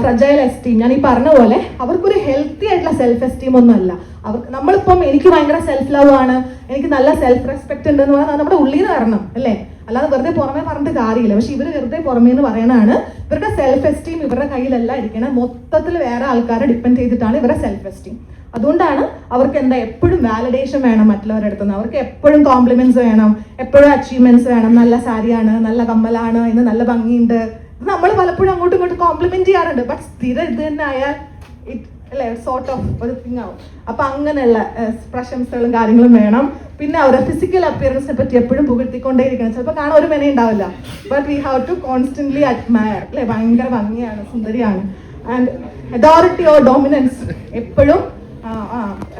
ഫ്രജൈൽ എസ്റ്റീം, ഞാൻ ഈ പറഞ്ഞ പോലെ അവർക്കൊരു ഹെൽത്തി ആയിട്ടുള്ള സെൽഫ് എസ്റ്റീം ഒന്നും അല്ല. അവർക്ക് നമ്മളിപ്പം എനിക്ക് ഭയങ്കര സെൽഫ് ലവ് ആണ്, എനിക്ക് നല്ല സെൽഫ് റെസ്പെക്ട് ഉണ്ടെന്ന് പറഞ്ഞാൽ നമ്മുടെ ഉള്ളിൽ നിന്ന് വരണം അല്ലേ, അല്ലാതെ വെറുതെ പുറമേ പറഞ്ഞിട്ട് കാര്യമില്ല. പക്ഷെ ഇവർ വെറുതെ പുറമേ എന്ന് പറയണതാണ്. ഇവരുടെ സെൽഫ് എസ്റ്റീം ഇവരുടെ കയ്യിലല്ല ഇരിക്കണം, മൊത്തത്തിൽ വേറെ ആൾക്കാരെ ഡിപ്പെൻഡ് ചെയ്തിട്ടാണ് ഇവരുടെ സെൽഫ് എസ്റ്റീം. അതുകൊണ്ടാണ് അവർക്ക് എന്താ എപ്പോഴും വാലിഡേഷൻ വേണം മറ്റുള്ളവരുടെ അടുത്ത് നിന്ന്, അവർക്ക് എപ്പോഴും കോംപ്ലിമെന്റ്സ് വേണം, എപ്പോഴും അച്ചീവ്മെന്റ്സ് വേണം. നല്ല സാരിയാണ്, നല്ല കമ്മലാണ്, ഇന്ന് നല്ല ഭംഗിയുണ്ട്. ഇത് നമ്മൾ പലപ്പോഴും അങ്ങോട്ടും ഇങ്ങോട്ടും കോംപ്ലിമെന്റ് ചെയ്യാറുണ്ട്. ബട്ട് സ്ഥിരം ഇത് തന്നെ ആയാൽ അല്ലേ സോർട്ട് ഓഫ് ഒരു തിങ് ആവും. അപ്പൊ അങ്ങനെയുള്ള പ്രശംസകളും കാര്യങ്ങളും വേണം. പിന്നെ അവരുടെ ഫിസിക്കൽ അപ്പിയറൻസിനെ പറ്റി എപ്പോഴും പുകഴ്ത്തിക്കൊണ്ടേയിരിക്കണം. ചിലപ്പോൾ കാണാൻ ഒരു മെന ഉണ്ടാവില്ല, but we have to constantly admire അല്ലെ, ഭയങ്കര ഭംഗിയാണ്, സുന്ദരിയാണ്. ആൻഡ് അതോറിറ്റി ഓർ ഡോമിനൻസ്, എപ്പോഴും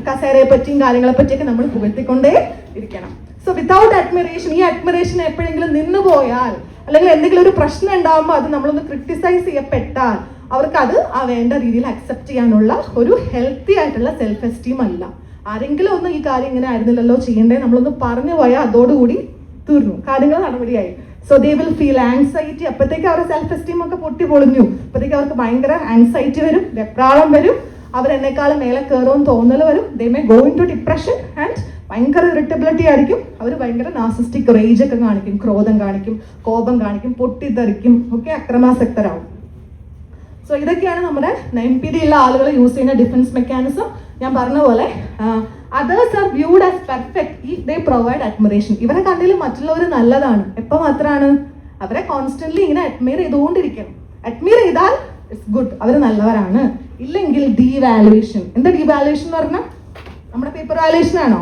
കസേരയെ പറ്റിയും കാര്യങ്ങളെ പറ്റിയൊക്കെ നമ്മൾ പുകഴ്ത്തിക്കൊണ്ടേ ഇരിക്കണം. സോ വിതൗട്ട് അഡ്മിറേഷൻ, ഈ അഡ്മിറേഷൻ എപ്പോഴെങ്കിലും നിന്നു പോയാൽ അല്ലെങ്കിൽ എന്തെങ്കിലും ഒരു പ്രശ്നം ഉണ്ടാകുമ്പോൾ അത് നമ്മളൊന്ന് ക്രിട്ടിസൈസ് ചെയ്യപ്പെട്ടാൽ അവർക്ക് അത് ആ വേണ്ട രീതിയിൽ അക്സെപ്റ്റ് ചെയ്യാനുള്ള ഒരു ഹെൽത്തി ആയിട്ടുള്ള സെൽഫ് എസ്റ്റീം അല്ല. ആരെങ്കിലും ഒന്ന് ഈ കാര്യം ഇങ്ങനെ ആയിരുന്നില്ലല്ലോ ചെയ്യേണ്ടത് നമ്മളൊന്ന് പറഞ്ഞു പോയാൽ അതോടുകൂടി തീർന്നു, കാര്യങ്ങൾ നടപടിയായി. So they will feel anxiety. അപ്പോഴത്തേക്ക് അവരുടെ സെൽഫ് എസ്റ്റീം ഒക്കെ പൊട്ടി പൊളിഞ്ഞു. അപ്പോഴത്തേക്ക് അവർക്ക് ഭയങ്കര ആങ്സൈറ്റി വരും, വെപ്രാളം വരും, അവരെന്നെക്കാളും മേലെ കയറുമെന്ന് തോന്നൽ വരും. They may go into depression and ഭയങ്കര ഇറിറ്റബിലിറ്റി ആയിരിക്കും. അവർ ഭയങ്കര നാർസിസ്റ്റിക് റേജ് ഒക്കെ കാണിക്കും, ക്രോധം കാണിക്കും, കോപം കാണിക്കും, പൊട്ടിത്തെറിക്കും, ഒക്കെ അക്രമാസക്തരാകും. സോ ഇതൊക്കെയാണ് നമ്മുടെ NPD ഉള്ള ആളുകൾ യൂസ് ചെയ്യുന്ന ഡിഫൻസ് മെക്കാനിസം. ഞാൻ പറഞ്ഞ പോലെ others are viewed as perfect if they provide admiration. ഇവരെ കണ്ണിൽ മറ്റുള്ളവർ നല്ലതാണ്. എപ്പോൾ മാത്രമാണ്? അവരെ കോൺസ്റ്റന്റ്ലി ഇങ്ങനെ അഡ്മയർ ചെയ്തുകൊണ്ടിരിക്കണം. അഡ്മയർ ചെയ്താൽ ഇറ്റ്സ് ഗുഡ്, അവർ നല്ലവരാണ്. ഇല്ലെങ്കിൽ ഡീവാലുവേഷൻ. എന്താ ഡീവാലുവേഷൻ എന്ന് പറഞ്ഞാൽ? നമ്മുടെ പേപ്പർ വാലുവേഷൻ ആണോ?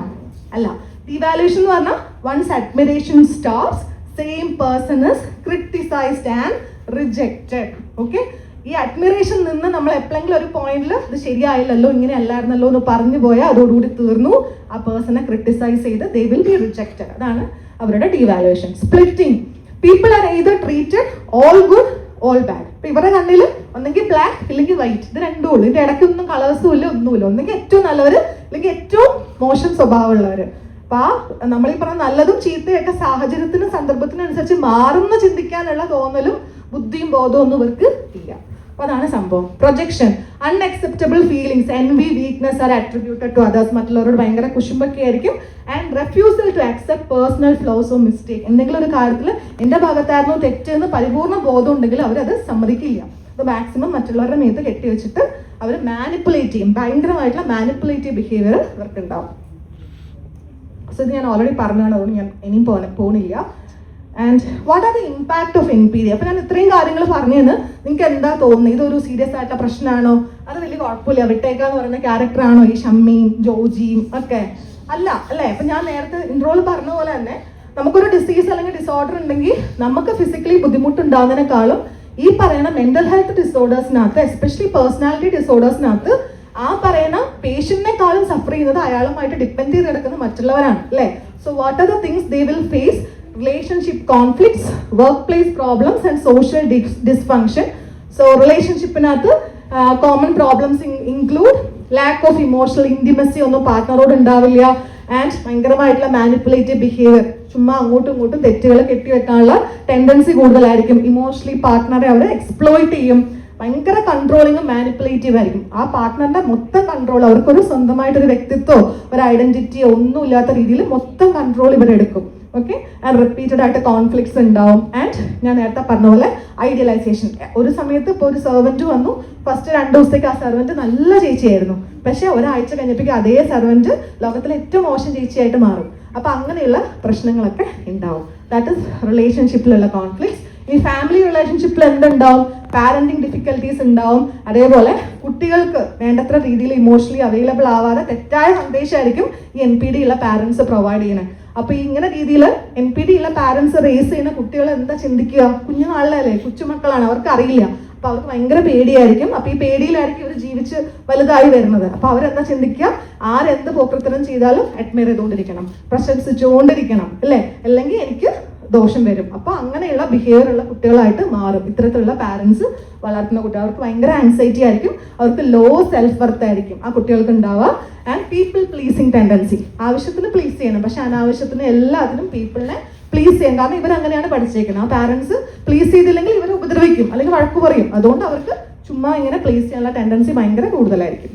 അല്ല. ഡീവാലുവേഷൻ എന്ന് പറഞ്ഞാൽ once admiration stops, same person is criticised and rejected. Okay, ഈ അഡ്മിറേഷൻ നിന്ന് നമ്മൾ എപ്പോഴെങ്കിലും ഒരു പോയിന്റിൽ ഇത് ശരിയായില്ലല്ലോ, ഇങ്ങനെ അല്ലായിരുന്നല്ലോ എന്ന് പറഞ്ഞു പോയാൽ അതോടുകൂടി തീർന്നു. ആ പേഴ്സണെ ക്രിട്ടിസൈസ് ചെയ്ത് ദേ വിൽ ബി റിജക്റ്റഡ്. അതാണ് അവരുടെ devaluation. Splitting, people are either treated all good all bad. ഇപ്പൊ ഇവരുടെ കണ്ണിൽ ഒന്നെങ്കിൽ ബ്ലാക്ക് ഇല്ലെങ്കിൽ വൈറ്റ്, ഇത് രണ്ടും ഉള്ളു. ഇതിന്റെ ഇടയ്ക്കൊന്നും കളേഴ്സും ഇല്ല, ഒന്നുമില്ല. ഒന്നെങ്കിൽ ഏറ്റവും നല്ലവർ അല്ലെങ്കിൽ ഏറ്റവും മോശം സ്വഭാവമുള്ളവർ. അപ്പൊ നമ്മൾ ഈ പറഞ്ഞ നല്ലതും ചീത്തയൊക്കെ സാഹചര്യത്തിനും സന്ദർഭത്തിനും അനുസരിച്ച് മാറുന്ന ചിന്തിക്കാനുള്ള തോന്നലും ബുദ്ധിയും ബോധവും ഒന്നും ഇവർക്ക് ഇല്ല. അപ്പൊ അതാണ് സംഭവം. Projection, unacceptable feelings, envy, weakness are attributed to others. മറ്റുള്ളവരോട് ഭയങ്കര കുശുമ്പൊക്കെ ആയിരിക്കും. And refusal to accept personal flaws or mistake. എന്തെങ്കിലും ഒരു കാര്യത്തിൽ എൻ്റെ ഭാഗത്തായിരുന്നു തെറ്റെന്ന് പരിപൂർണ്ണ ബോധം ഉണ്ടെങ്കിൽ അവരത് സമ്മതിക്കില്ല. അത് മാക്സിമം മറ്റുള്ളവരുടെ മേത്ത് കെട്ടിവെച്ചിട്ട് അവർ മാനിപ്പുലേറ്റ് ചെയ്യും. ഭയങ്കരമായിട്ടുള്ള മാനിപ്പുലേറ്റീവ് ബിഹേവിയർ ഇവർക്ക് ഉണ്ടാവും. സോ ഇത് ഞാൻ ഓൾറെഡി പറഞ്ഞതാണ്, അതുകൊണ്ട് ഞാൻ ഇനിയും പോണില്ല. And what are the impact of NPD? അപ്പൊ ഞാൻ ഇത്രയും കാര്യങ്ങൾ പറഞ്ഞതെന്ന് നിങ്ങൾക്ക് എന്താ തോന്നുന്നത്? ഇതൊരു സീരിയസ് ആയിട്ടുള്ള പ്രശ്നമാണോ? അത് വലിയ കുഴപ്പമില്ല, വിട്ടേക്കാന്ന് പറയുന്ന ക്യാരക്ടറാണോ ഈ ഷമ്മിയും ജോജിയും ഒക്കെ? അല്ല അല്ലേ? അപ്പൊ ഞാൻ നേരത്തെ ഇൻട്രോയിൽ പറഞ്ഞ പോലെ തന്നെ നമുക്കൊരു ഡിസീസ് അല്ലെങ്കിൽ ഡിസോർഡർ ഉണ്ടെങ്കിൽ നമുക്ക് ഫിസിക്കലി ബുദ്ധിമുട്ടുണ്ടാകുന്നതിനേക്കാളും ഈ പറയുന്ന മെന്റൽ ഹെൽത്ത് ഡിസോർഡേഴ്സിനകത്ത്, എസ്പെഷ്യലി പേഴ്സണാലിറ്റി ഡിസോർഡേഴ്സിനകത്ത് ആ പറയുന്ന പേഷ്യന്റിനെക്കാളും സഫർ ചെയ്യുന്നത് അയാളുമായിട്ട് ഡിപ്പെൻഡ് ചെയ്ത് കിടക്കുന്ന മറ്റുള്ളവരാണ് അല്ലേ? So what are the things they will face? Relationship conflicts, workplace problems and social dysfunction. So relationshipinathu common problems include lack of emotional intimacy, ഒന്നും പാർട്ട്ണറോട് ഉണ്ടാവില്ല. ആൻഡ് ഭയങ്കരമായിട്ടുള്ള മാനിപ്പുലേറ്റീവ് ബിഹേവിയർ, ചുമ്മാ അങ്ങോട്ടും ഇങ്ങോട്ടും തെറ്റുകൾ കെട്ടിവെക്കാനുള്ള ടെൻഡൻസി കൂടുതലായിരിക്കും. ഇമോഷണലി പാർട്ട്ണറെ അവർ എക്സ്പ്ലോയിറ്റ് ചെയ്യും. ഭയങ്കര കൺട്രോളിങ്ങും മാനിപ്പുലേറ്റീവ് ആയിരിക്കും. ആ പാർട്ട്ണറിന്റെ മൊത്തം കൺട്രോൾ, അവർക്കൊരു സ്വന്തമായിട്ടൊരു വ്യക്തിത്വമോ ഒരു ഐഡന്റിറ്റിയോ ഒന്നും ഇല്ലാത്ത രീതിയിൽ മൊത്തം കൺട്രോൾ ഇവരെടുക്കും. ഓക്കെ, ആൻഡ് റിപ്പീറ്റഡ് ആയിട്ട് കോൺഫ്ലിക്ട്സ് ഉണ്ടാവും. ആൻഡ് ഞാൻ നേരത്തെ പറഞ്ഞ പോലെ ഐഡിയലൈസേഷൻ. ഒരു സമയത്ത് ഇപ്പോൾ ഒരു സെർവൻറ്റ് വന്നു, ഫസ്റ്റ് 2 ദിവസത്തേക്ക് ആ സെർവൻറ്റ് നല്ല ചേച്ചിയായിരുന്നു. പക്ഷേ ഒരാഴ്ച കഴിഞ്ഞപ്പോഴേക്കും അതേ സെർവൻറ്റ് ലോകത്തിലെ ഏറ്റവും മോശം ചേച്ചിയായിട്ട് മാറും. അപ്പൊ അങ്ങനെയുള്ള പ്രശ്നങ്ങളൊക്കെ ഉണ്ടാവും. ദാറ്റ് ഇസ് റിലേഷൻഷിപ്പിലുള്ള കോൺഫ്ലിക്ട്സ്. ഈ ഫാമിലി റിലേഷൻഷിപ്പിൽ എന്തുണ്ടാവും? പാരന്റിങ് ഡിഫിക്കൽട്ടീസ് ഉണ്ടാവും. അതേപോലെ കുട്ടികൾക്ക് വേണ്ടത്ര രീതിയിൽ ഇമോഷണലി അവൈലബിൾ ആവാതെ തെറ്റായ സന്ദേശമായിരിക്കും ഈ NPD ഉള്ള പാരന്റ്സ് പ്രൊവൈഡ് ചെയ്യുന്നത്. അപ്പൊ ഇങ്ങനെ രീതിയിൽ NPD ഉള്ള പാരന്റ്സ് റേസ് ചെയ്യുന്ന കുട്ടികൾ എന്താ ചിന്തിക്കുക? കുഞ്ഞുനാളിലല്ലേ, കൊച്ചുമക്കളാണ്, അവർക്ക് അറിയില്ല. അപ്പൊ അവർക്ക് ഭയങ്കര പേടിയായിരിക്കും. അപ്പൊ ഈ പേടിയിലായിരിക്കും ഇവർ ജീവിച്ച് വലുതായി വരുന്നത്. അപ്പൊ അവരെന്താ ചിന്തിക്കുക? ആരെന്ത് പോക്രത്തരം ചെയ്താലും അഡ്മയർ ചെയ്തുകൊണ്ടിരിക്കണം, പ്രശംസിച്ചുകൊണ്ടിരിക്കണം അല്ലേ, അല്ലെങ്കിൽ എനിക്ക് ദോഷം വരും. അപ്പൊ അങ്ങനെയുള്ള ബിഹേവിയർ ഉള്ള കുട്ടികളായിട്ട് മാറും ഇത്തരത്തിലുള്ള പാരന്റ്സ് വളർത്തുന്ന കുട്ടികൾ. അവർക്ക് ഭയങ്കര ആൻസൈറ്റി ആയിരിക്കും, അവർക്ക് ലോ സെൽഫ് വർത്ത് ആയിരിക്കും ആ കുട്ടികൾക്ക് ഉണ്ടാവുക. ആൻഡ് പീപ്പിൾ പ്ലീസിങ് ടെൻഡൻസി, ആവശ്യത്തിന് പ്ലീസ് ചെയ്യണം, പക്ഷെ അനാവശ്യത്തിന് എല്ലാത്തിനും പീപ്പിളിനെ പ്ലീസ് ചെയ്യാൻ. കാരണം ഇവരങ്ങനെയാണ് പഠിച്ചേക്കുന്നത്. ആ പാരൻസ് പ്ലീസ് ചെയ്തില്ലെങ്കിൽ ഇവർ ഉപദ്രവിക്കും അല്ലെങ്കിൽ വഴക്ക് പറയും. അതുകൊണ്ട് അവർക്ക് ചുമ്മാ ഇങ്ങനെ പ്ലീസ് ചെയ്യാനുള്ള ടെൻഡൻസി ഭയങ്കര കൂടുതലായിരിക്കും.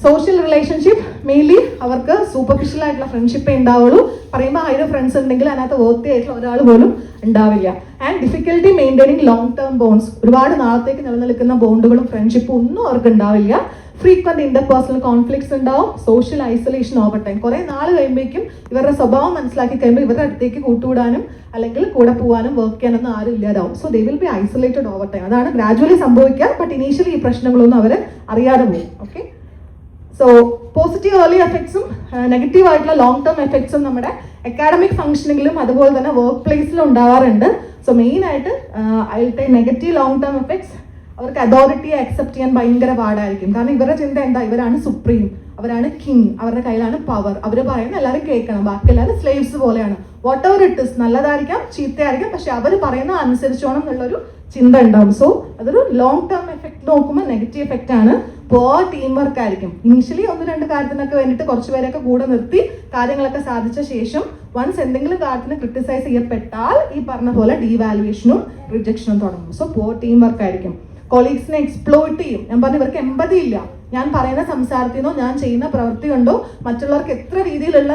സോഷ്യൽ റിലേഷൻഷിപ്പ് മെയിൻലി അവർക്ക് സൂപ്പർഫിഷ്യൽ ആയിട്ടുള്ള ഫ്രണ്ട്ഷിപ്പേ ഉണ്ടാവുള്ളൂ. പറയുമ്പോൾ 1000 ഫ്രണ്ട്സ് ഉണ്ടെങ്കിൽ അതിനകത്ത് വോത്തി ആയിട്ടുള്ള ഒരാൾ പോലും ഉണ്ടാവില്ല. And difficulty maintaining long term bonds, ഒരുപാട് നാളത്തേക്ക് നിലനിൽക്കുന്ന ബോണ്ടുകളും ഫ്രണ്ട്ഷിപ്പും ഒന്നും അവർക്ക് ഉണ്ടാവില്ല. ഫ്രീക്വന്റ് ഇന്റർപേഴ്സണൽ കോൺഫ്ലിക്ട്സ് ഉണ്ടാവും. സോഷ്യൽ ഐസൊലേഷൻ ഓവർ ടൈം, കുറെ നാൾ കഴിയുമ്പോഴേക്കും ഇവരുടെ സ്വഭാവം മനസ്സിലാക്കി കഴിയുമ്പോൾ ഇവരുടെ അടുത്തേക്ക് കൂട്ടുകൂടാനും അല്ലെങ്കിൽ കൂടെ പോകാനും വർക്ക് ചെയ്യാനൊന്നും ആരും ഇല്ലാതാവും. So they will be isolated over time. അതാണ് ഗ്രാജുവലി സംഭവിക്കുക. ബട്ട് ഇനീഷ്യലി ഈ പ്രശ്നങ്ങളൊന്നും അവർ അറിയാതെ പോകും. ഓക്കെ, സോ പോസിറ്റീവ് ഏർലി എഫക്ട്സും നെഗറ്റീവ് ആയിട്ടുള്ള ലോങ് ടേം എഫക്ട്സും നമ്മുടെ അക്കാഡമിക് ഫംഗ്ഷനിങ്ങിലും അതുപോലെ തന്നെ വർക്ക് പ്ലേസിലും ഉണ്ടാവാറുണ്ട്. സോ മെയിൻ ആയിട്ട് അതിലത്തെ നെഗറ്റീവ് ലോങ് ടേം എഫക്ട്സ്, അവർക്ക് അതോറിറ്റിയെ അക്സെപ്റ്റ് ചെയ്യാൻ ഭയങ്കര പാടായിരിക്കും. കാരണം ഇവരുടെ ചിന്ത എന്താ, ഇവരാണ് സുപ്രീം, അവരാണ് കിങ്, അവരുടെ കയ്യിലാണ് പവർ, അവർ പറയുന്ന എല്ലാവരും കേൾക്കണം, ബാക്കി എല്ലാവരും സ്ലേവ്സ് പോലെയാണ്. വാട്ട് എവർ ഇറ്റ് ഇസ്, നല്ലതായിരിക്കാം ചീത്തയായിരിക്കാം, പക്ഷെ അവർ പറയുന്ന അനുസരിച്ചോണം എന്നുള്ളൊരു ചിന്ത ഉണ്ടാവും. സോ അതൊരു ലോങ് ടേം എഫക്ട് നോക്കുമ്പോൾ നെഗറ്റീവ് എഫക്റ്റ് ആണ്. പോർ ടീം വർക്ക് ആയിരിക്കും. ഇനീഷ്യലി 1-2 കാര്യത്തിനൊക്കെ വേണ്ടിയിട്ട് കുറച്ച് പേരൊക്കെ കൂടെ നിർത്തി കാര്യങ്ങളൊക്കെ സാധിച്ച ശേഷം വൺസ് എന്തെങ്കിലും കാര്യത്തിന് ക്രിട്ടിസൈസ് ചെയ്യപ്പെട്ടാൽ ഈ പറഞ്ഞ പോലെ ഡീവാലുവേഷനും റിജക്ഷനും തുടങ്ങും. സോ പോർ ടീം വർക്ക് ആയിരിക്കും. കൊളീഗ്സിനെ എക്സ്പ്ലോയിറ്റ് ചെയ്യും. ഞാൻ പറഞ്ഞു ഇവർക്ക് എമ്പതി ഇല്ല. ഞാൻ പറയുന്ന സംസാരത്തിൽ നിന്നോ ഞാൻ ചെയ്യുന്ന പ്രവൃത്തി കൊണ്ടോ മറ്റുള്ളവർക്ക് എത്ര രീതിയിലുള്ള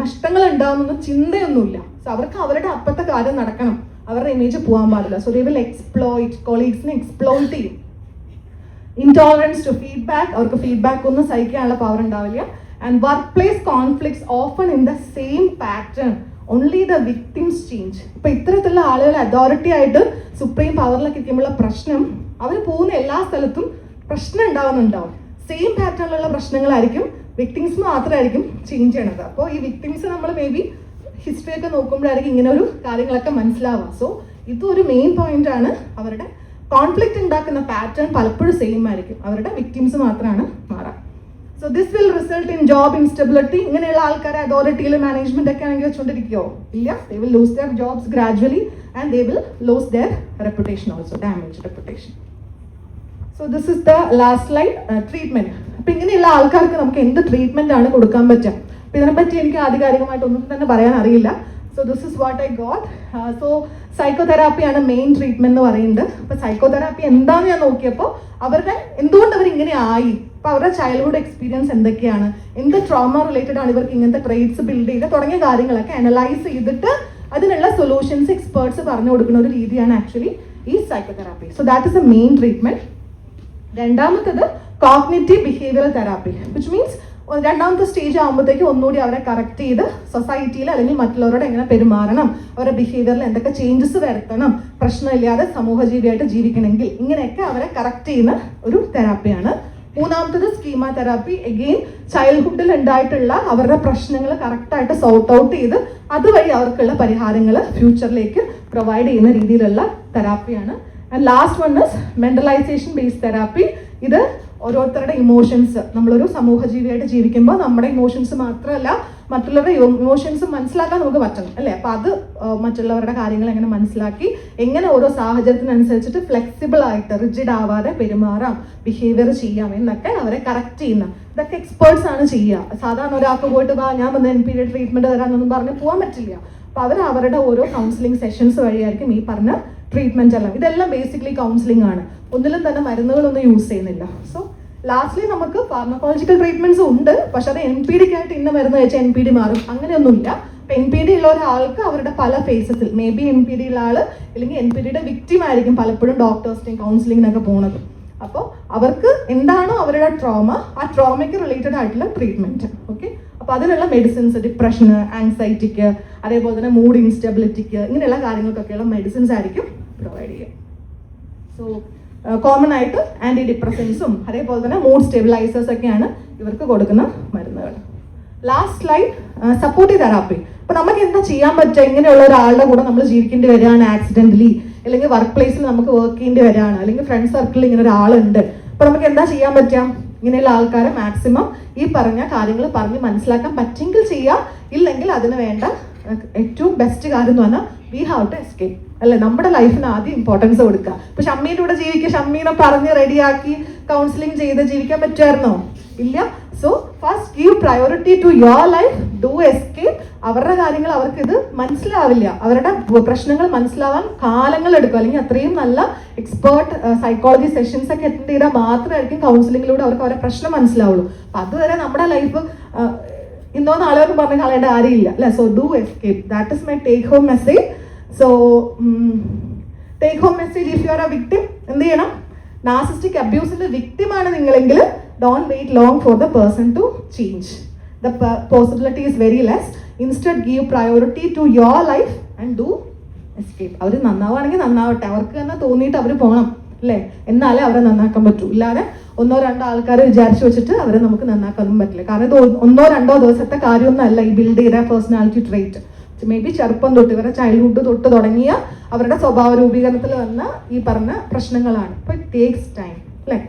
നഷ്ടങ്ങൾ ഉണ്ടാവുന്നൊന്നും ചിന്തയൊന്നുമില്ല. സോ അവർക്ക് അവരുടെ അപ്പത്തെ കാര്യം നടക്കണം, അവരുടെ ഇമേജ് പോകാൻ പാടില്ല. സോ ദേ വിൽ എക്സ്പ്ലോയിറ്റ്, കൊളീഗ്സിനെ എക്സ്പ്ലോയിറ്റ് ചെയ്യും. ഇൻടോളറൻസ് ടു ഫീഡ്ബാക്ക്, അവർക്ക് ഫീഡ്ബാക്ക് ഒന്നും സഹിക്കാനുള്ള പവർ ഉണ്ടാവില്ല. And workplace conflicts often in the same pattern, only the victims change. ഇപ്പൊ ഇത്തരത്തിലുള്ള ആളുകൾ അതോറിറ്റി ആയിട്ട് സുപ്രീം പവറിലൊക്കെ ഇരിക്കുമ്പോഴുള്ള പ്രശ്നം, അവർ പോകുന്ന എല്ലാ സ്ഥലത്തും പ്രശ്നം ഉണ്ടാവുന്നുണ്ടാവും. സെയിം പാറ്റേണിലുള്ള പ്രശ്നങ്ങളായിരിക്കും, വിക്ടിംസ് മാത്രമായിരിക്കും ചേഞ്ച് ചെയ്യണത്. അപ്പോൾ ഈ വിക്ടിംസ് നമ്മൾ മേ ബി ഹിസ്റ്ററി ഒക്കെ നോക്കുമ്പോഴായിരിക്കും ഇങ്ങനെ ഒരു കാര്യങ്ങളൊക്കെ മനസ്സിലാവുക. സോ ഇതൊരു മെയിൻ പോയിന്റ് ആണ്. അവരുടെ കോൺഫ്ലിക്റ്റ് ഉണ്ടാക്കുന്ന പാറ്റേൺ പലപ്പോഴും സെയിം ആയിരിക്കും, അവരുടെ വിക്ടിംസ് മാത്രമാണ് മാറാം. So this will result in job instability. ഇങ്ങനെയുള്ള ആൾക്കാരെ അതോറിറ്റിയിൽ മാനേജ്മെന്റ് ഒക്കെ ആണെങ്കിൽ വെച്ചുകൊണ്ടിരിക്കുമോ? ഇല്ല. They will loose there jobs gradually and they will loose there reputation also, damage reputation. So this is the last slide, treatment. അപ്പൊ ഇങ്ങനെയുള്ള ആൾക്കാർക്ക് നമുക്ക് എന്ത് ട്രീറ്റ്മെന്റ് ആണ് കൊടുക്കാൻ പറ്റുക? അപ്പൊ ഇതിനെപ്പറ്റി എനിക്ക് ആധികാരികമായിട്ടൊന്നും തന്നെ പറയാൻ അറിയില്ല. So this is what I got. So സൈക്കോതെറാപ്പിയാണ് മെയിൻ ട്രീറ്റ്മെന്റ് എന്ന് പറയുന്നത്. അപ്പൊ സൈക്കോതെറാപ്പി എന്താണെന്ന് ഞാൻ നോക്കിയപ്പോൾ അവരുടെ എന്തുകൊണ്ട് അവർ ഇങ്ങനെ ആയി, അപ്പൊ അവരുടെ ചൈൽഡ്ഹുഡ് എക്സ്പീരിയൻസ് എന്തൊക്കെയാണ്, എന്ത് ട്രോമ റിലേറ്റഡ് ആണ് ഇവർക്ക് ഇങ്ങനത്തെ ട്രേറ്റ്സ് ബിൽഡ് ചെയ്ത് തുടങ്ങിയ കാര്യങ്ങളൊക്കെ അനലൈസ് ചെയ്തിട്ട് അതിനുള്ള സൊല്യൂഷൻസ് എക്സ്പേർട്സ് പറഞ്ഞു കൊടുക്കുന്ന ഒരു രീതിയാണ് ആക്ച്വലി ഈ സൈക്കോതെറാപ്പി. So that is a main treatment. രണ്ടാമത്തത് cognitive behavioural therapy, which means രണ്ടാമത്തെ സ്റ്റേജ് ആകുമ്പോഴത്തേക്ക് ഒന്നുകൂടി അവരെ കറക്റ്റ് ചെയ്ത് സൊസൈറ്റിയിൽ അല്ലെങ്കിൽ മറ്റുള്ളവരോട് എങ്ങനെ പെരുമാറണം, അവരുടെ ബിഹേവിയറിൽ എന്തൊക്കെ ചേഞ്ചസ് വരുത്തണം, പ്രശ്നമില്ലാതെ സമൂഹജീവിയായിട്ട് ജീവിക്കണമെങ്കിൽ ഇങ്ങനെയൊക്കെ അവരെ കറക്റ്റ് ചെയ്യുന്ന ഒരു തെറാപ്പിയാണ്. മൂന്നാമത്തത് സ്കീമ തെറാപ്പി. എഗെയിൻ ചൈൽഡ്ഹുഡിൽ ഉണ്ടായിട്ടുള്ള അവരുടെ പ്രശ്നങ്ങൾ കറക്റ്റായിട്ട് സോർട്ട് ഔട്ട് ചെയ്ത് അതുവഴി അവർക്കുള്ള പരിഹാരങ്ങൾ ഫ്യൂച്ചറിലേക്ക് പ്രൊവൈഡ് ചെയ്യുന്ന രീതിയിലുള്ള തെറാപ്പിയാണ്. And last one is mentalization based therapy. ഇത് ഓരോരുത്തരുടെ ഇമോഷൻസ്, നമ്മളൊരു സമൂഹജീവിയായിട്ട് ജീവിക്കുമ്പോൾ നമ്മുടെ ഇമോഷൻസ് മാത്രമല്ല മറ്റുള്ളവരുടെ ഇമോഷൻസ് മനസ്സിലാക്കാൻ നമുക്ക് പറ്റണം അല്ലേ? അപ്പം അത് മറ്റുള്ളവരുടെ കാര്യങ്ങൾ എങ്ങനെ മനസ്സിലാക്കി എങ്ങനെ ഓരോ സാഹചര്യത്തിനനുസരിച്ചിട്ട് ഫ്ലെക്സിബിൾ ആയിട്ട് റിജിഡ് ആവാതെ പെരുമാറാം, ബിഹേവിയർ ചെയ്യാം എന്നൊക്കെ അവരെ കറക്റ്റ് ചെയ്യുന്ന ഇതൊക്കെ എക്സ്പേർട്സ് ആണ് ചെയ്യുക. സാധാരണ ഒരാൾക്ക് പോയിട്ട് ഞാൻ വന്ന് NPD ട്രീറ്റ്മെന്റ് തരാമെന്നൊന്നും പറഞ്ഞ് പോകാൻ പറ്റില്ല. അപ്പോൾ അവർ അവരുടെ ഓരോ കൗൺസിലിംഗ് സെഷൻസ് വഴിയായിരിക്കും ഈ പറഞ്ഞ ട്രീറ്റ്മെന്റ് എല്ലാം. ഇതെല്ലാം ബേസിക്കലി കൗൺസിലിംഗ് ആണ്, ഒന്നിലും തന്നെ മരുന്നുകളൊന്നും യൂസ് ചെയ്യുന്നില്ല. സോ ലാസ്റ്റ്ലി നമുക്ക് ഫാർമക്കോളജിക്കൽ ട്രീറ്റ്മെന്റ്സ് ഉണ്ട്, പക്ഷെ അത് NPDക്കായിട്ട് ഇന്ന മരുന്ന് കഴിച്ചാൽ NPD മാറും അങ്ങനെയൊന്നുമില്ല. ഇപ്പം NPD ഉള്ള ഒരാൾക്ക് അവരുടെ പല ഫേസസിൽ മേ ബി NPD ഉള്ള ആള് അല്ലെങ്കിൽ NPDയുടെ വിക്ടിം ആയിരിക്കും പലപ്പോഴും ഡോക്ടേഴ്സിനെയും കൗൺസിലിങ്ങിനൊക്കെ പോകുന്നത്. അപ്പോൾ അവർക്ക് എന്താണോ അവരുടെ ട്രോമ, ആ ട്രോമയ്ക്ക് റിലേറ്റഡ് ആയിട്ടുള്ള ട്രീറ്റ്മെന്റ്. ഓക്കെ, അപ്പോൾ അതിനുള്ള മെഡിസിൻസ് ഡിപ്രഷന്, ആങ്സൈറ്റിക്ക്, അതേപോലെ തന്നെ മൂഡ് ഇൻസ്റ്റബിലിറ്റിക്ക്, ഇങ്ങനെയുള്ള കാര്യങ്ങൾക്കൊക്കെയുള്ള മെഡിസിൻസ് ആയിരിക്കും പ്രൊവൈഡ് ചെയ്യുക. സോ കോമൺ ആയിട്ട് ആൻറ്റി ഡിപ്രസൻസും അതേപോലെ തന്നെ മൂഡ് സ്റ്റെബിലൈസേഴ്സ് ഒക്കെയാണ് ഇവർക്ക് കൊടുക്കുന്ന മരുന്നുകൾ. Last slide, supportive therapy. അപ്പോൾ നമുക്ക് എന്താ ചെയ്യാൻ പറ്റുക? ഇങ്ങനെയുള്ള ഒരാളുടെ കൂടെ നമ്മൾ ജീവിക്കേണ്ടി വരികയാണ് ആക്സിഡൻ്റലി, അല്ലെങ്കിൽ വർക്ക് പ്ലേസിൽ നമുക്ക് വർക്ക് ചെയ്യേണ്ടി വരികയാണ്, അല്ലെങ്കിൽ ഫ്രണ്ട് സർക്കിളിൽ ഇങ്ങനെ ഒരാളുണ്ട്. അപ്പോൾ നമുക്ക് എന്താ ചെയ്യാൻ പറ്റുക? ഇങ്ങനെയുള്ള ആൾക്കാരെ മാക്സിമം ഈ പറഞ്ഞ കാര്യങ്ങൾ പറഞ്ഞ് മനസ്സിലാക്കാൻ പറ്റെങ്കിൽ ചെയ്യാം, ഇല്ലെങ്കിൽ അതിന് വേണ്ട ഏറ്റവും ബെസ്റ്റ് കാര്യം എന്ന് പറഞ്ഞാൽ വി ഹാവ് ടു എസ്കേപ്പ് അല്ലെ? നമ്മുടെ ലൈഫിന് ആദ്യം ഇമ്പോർട്ടൻസ് കൊടുക്കുക. ഇപ്പൊ ഷമ്മീൻ്റെ കൂടെ ജീവിക്കുക, ഷമ്മീനെ പറഞ്ഞ് റെഡിയാക്കി കൗൺസിലിംഗ് ചെയ്ത് ജീവിക്കാൻ പറ്റുമായിരുന്നോ? ഇല്ല. So first give priority to your life, do escape. അവരുടെ കാര്യങ്ങൾ അവർക്ക് ഇത് മനസ്സിലാവില്ല, അവരുടെ പ്രശ്നങ്ങൾ മനസ്സിലാവാൻ കാലങ്ങൾ എടുക്കും. അല്ലെങ്കിൽ അത്രയും നല്ല എക്സ്പേർട്ട് സൈക്കോളജി സെഷൻസ് ഒക്കെ അറ്റൻഡ് ചെയ്താൽ മാത്രമായിരിക്കും കൗൺസിലിങ്ങിലൂടെ അവർക്ക് അവരുടെ പ്രശ്നം മനസ്സിലാവുള്ളൂ. അപ്പം അതുവരെ നമ്മുടെ ലൈഫ് ഇന്നോ നാളെയോ എന്ന് പറഞ്ഞ് കളയേണ്ട കാര്യമില്ല അല്ലേ. So do escape. That is my take home message. So take home message, if you are a victim, എന്ത് ചെയ്യണം? നാർസിസ്റ്റിക് അബ്യൂസിന്റെ വിക്ടിമാണ് നിങ്ങളെങ്കിൽ don't wait long for the person to change. The possibility is very less. Instead give priority to your life and do escape. അവർ നന്നാവുകയാണെങ്കിൽ നന്നാവട്ടെ, അവർക്ക് തന്നെ തോന്നിയിട്ട് അവർ പോകണം അല്ലേ, എന്നാലേ അവരെ നന്നാക്കാൻ പറ്റൂ. ഇല്ലാതെ 1-2 ആൾക്കാരെ വിചാരിച്ചു വെച്ചിട്ട് അവരെ നമുക്ക് നന്നാക്കാനും പറ്റില്ല. കാരണം ഇത് 1-2 ദിവസത്തെ കാര്യമൊന്നും അല്ല ഈ ബിൽഡ് ചെയ്ത പേഴ്സണാലിറ്റി ട്രേറ്റ്. മേ ബി ചെറുപ്പം തൊട്ട് ഇവരുടെ ചൈൽഡ്ഹുഡ് തൊട്ട് തുടങ്ങിയ അവരുടെ സ്വഭാവ രൂപീകരണത്തിൽ വന്ന ഈ പറഞ്ഞ പ്രശ്നങ്ങളാണ്. അപ്പോൾ ഇറ്റ് ടേക്സ് ടൈം അല്ലേ.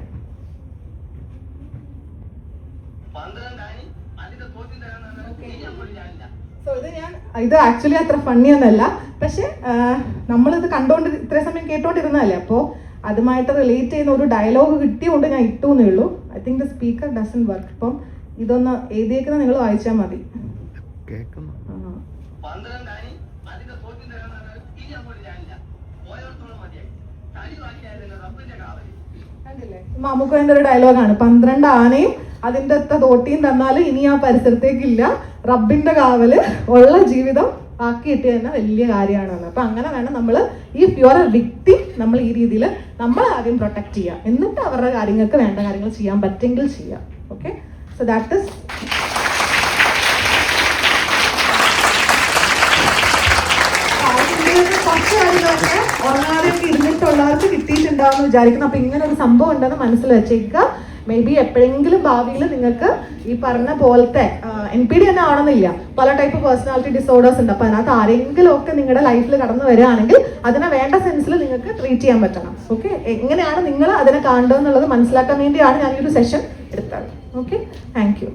സോ ഇത് ആക്ച്വലി അത്ര ഫണ്ണി ഒന്നല്ല, പക്ഷെ നമ്മളിത് ഇത്രയും സമയം കേട്ടോണ്ടിരുന്നതല്ലേ, അപ്പോൾ അതുമായിട്ട് റിലേറ്റ് ചെയ്യുന്ന ഒരു ഡയലോഗ് കിട്ടിയോണ്ട് ഞാൻ ഇട്ടു എന്നേ ഉള്ളൂ. I think the speaker dozen work. അപ്പം ഇതൊന്ന് എഴുതിയേക്കുന്ന നിങ്ങൾ വായിച്ചാൽ മതി. മാമുക്കോന്റെ ഒരു ഡയലോഗാണ്, 12 ആനയും അതിൻ്റെ തോട്ടിയും തന്നാലും ഇനി ആ പരിസരത്തേക്കില്ല, റബ്ബിന്റെ കാവല് ഉള്ള ജീവിതം ആക്കിയിട്ട് തന്നെ വലിയ കാര്യമാണ്. അപ്പൊ അങ്ങനെ വേണം നമ്മൾ, if you are a victim, നമ്മൾ ഈ രീതിയിൽ നമ്മൾ ആദ്യം പ്രൊട്ടക്ട് ചെയ്യുക, എന്നിട്ട് അവരുടെ കാര്യങ്ങൾക്ക് വേണ്ട കാര്യങ്ങൾ ചെയ്യാൻ പറ്റുമെങ്കിൽ ചെയ്യാം. ഓക്കെ, സോ ദാറ്റ് ഇസ് കുറച്ച് കാര്യങ്ങളൊക്കെ ഉറങ്ങാതെയൊക്കെ ഇരുന്നിട്ടുള്ളവർക്ക് കിട്ടിയിട്ടുണ്ടാവുമെന്ന് വിചാരിക്കുന്നു. അപ്പൊ ഇങ്ങനെ ഒരു സംഭവം ഉണ്ടെന്ന് മനസ്സിൽ വെച്ചേക്കുക. മേ ബി എപ്പോഴെങ്കിലും ഭാവിയിൽ നിങ്ങൾക്ക് ഈ പറഞ്ഞ പോലത്തെ NPD തന്നെ ആവണമെന്നില്ല, പല ടൈപ്പ് പേഴ്സണാലിറ്റി ഡിസോർഡേഴ്സ് ഉണ്ട്. അപ്പൊ അതിനകത്ത് ആരെങ്കിലും ഒക്കെ നിങ്ങളുടെ ലൈഫിൽ കടന്നു വരികയാണെങ്കിൽ അതിനെ വേണ്ട സെൻസിൽ നിങ്ങൾക്ക് ട്രീറ്റ് ചെയ്യാൻ പറ്റണം. ഓക്കെ, എങ്ങനെയാണ് നിങ്ങൾ അതിനെ കാണേണ്ടതെന്നുള്ളത് മനസ്സിലാക്കാൻ വേണ്ടിയാണ് ഞാൻ ഈ ഒരു സെഷൻ എടുത്തത്. Okay, thank you.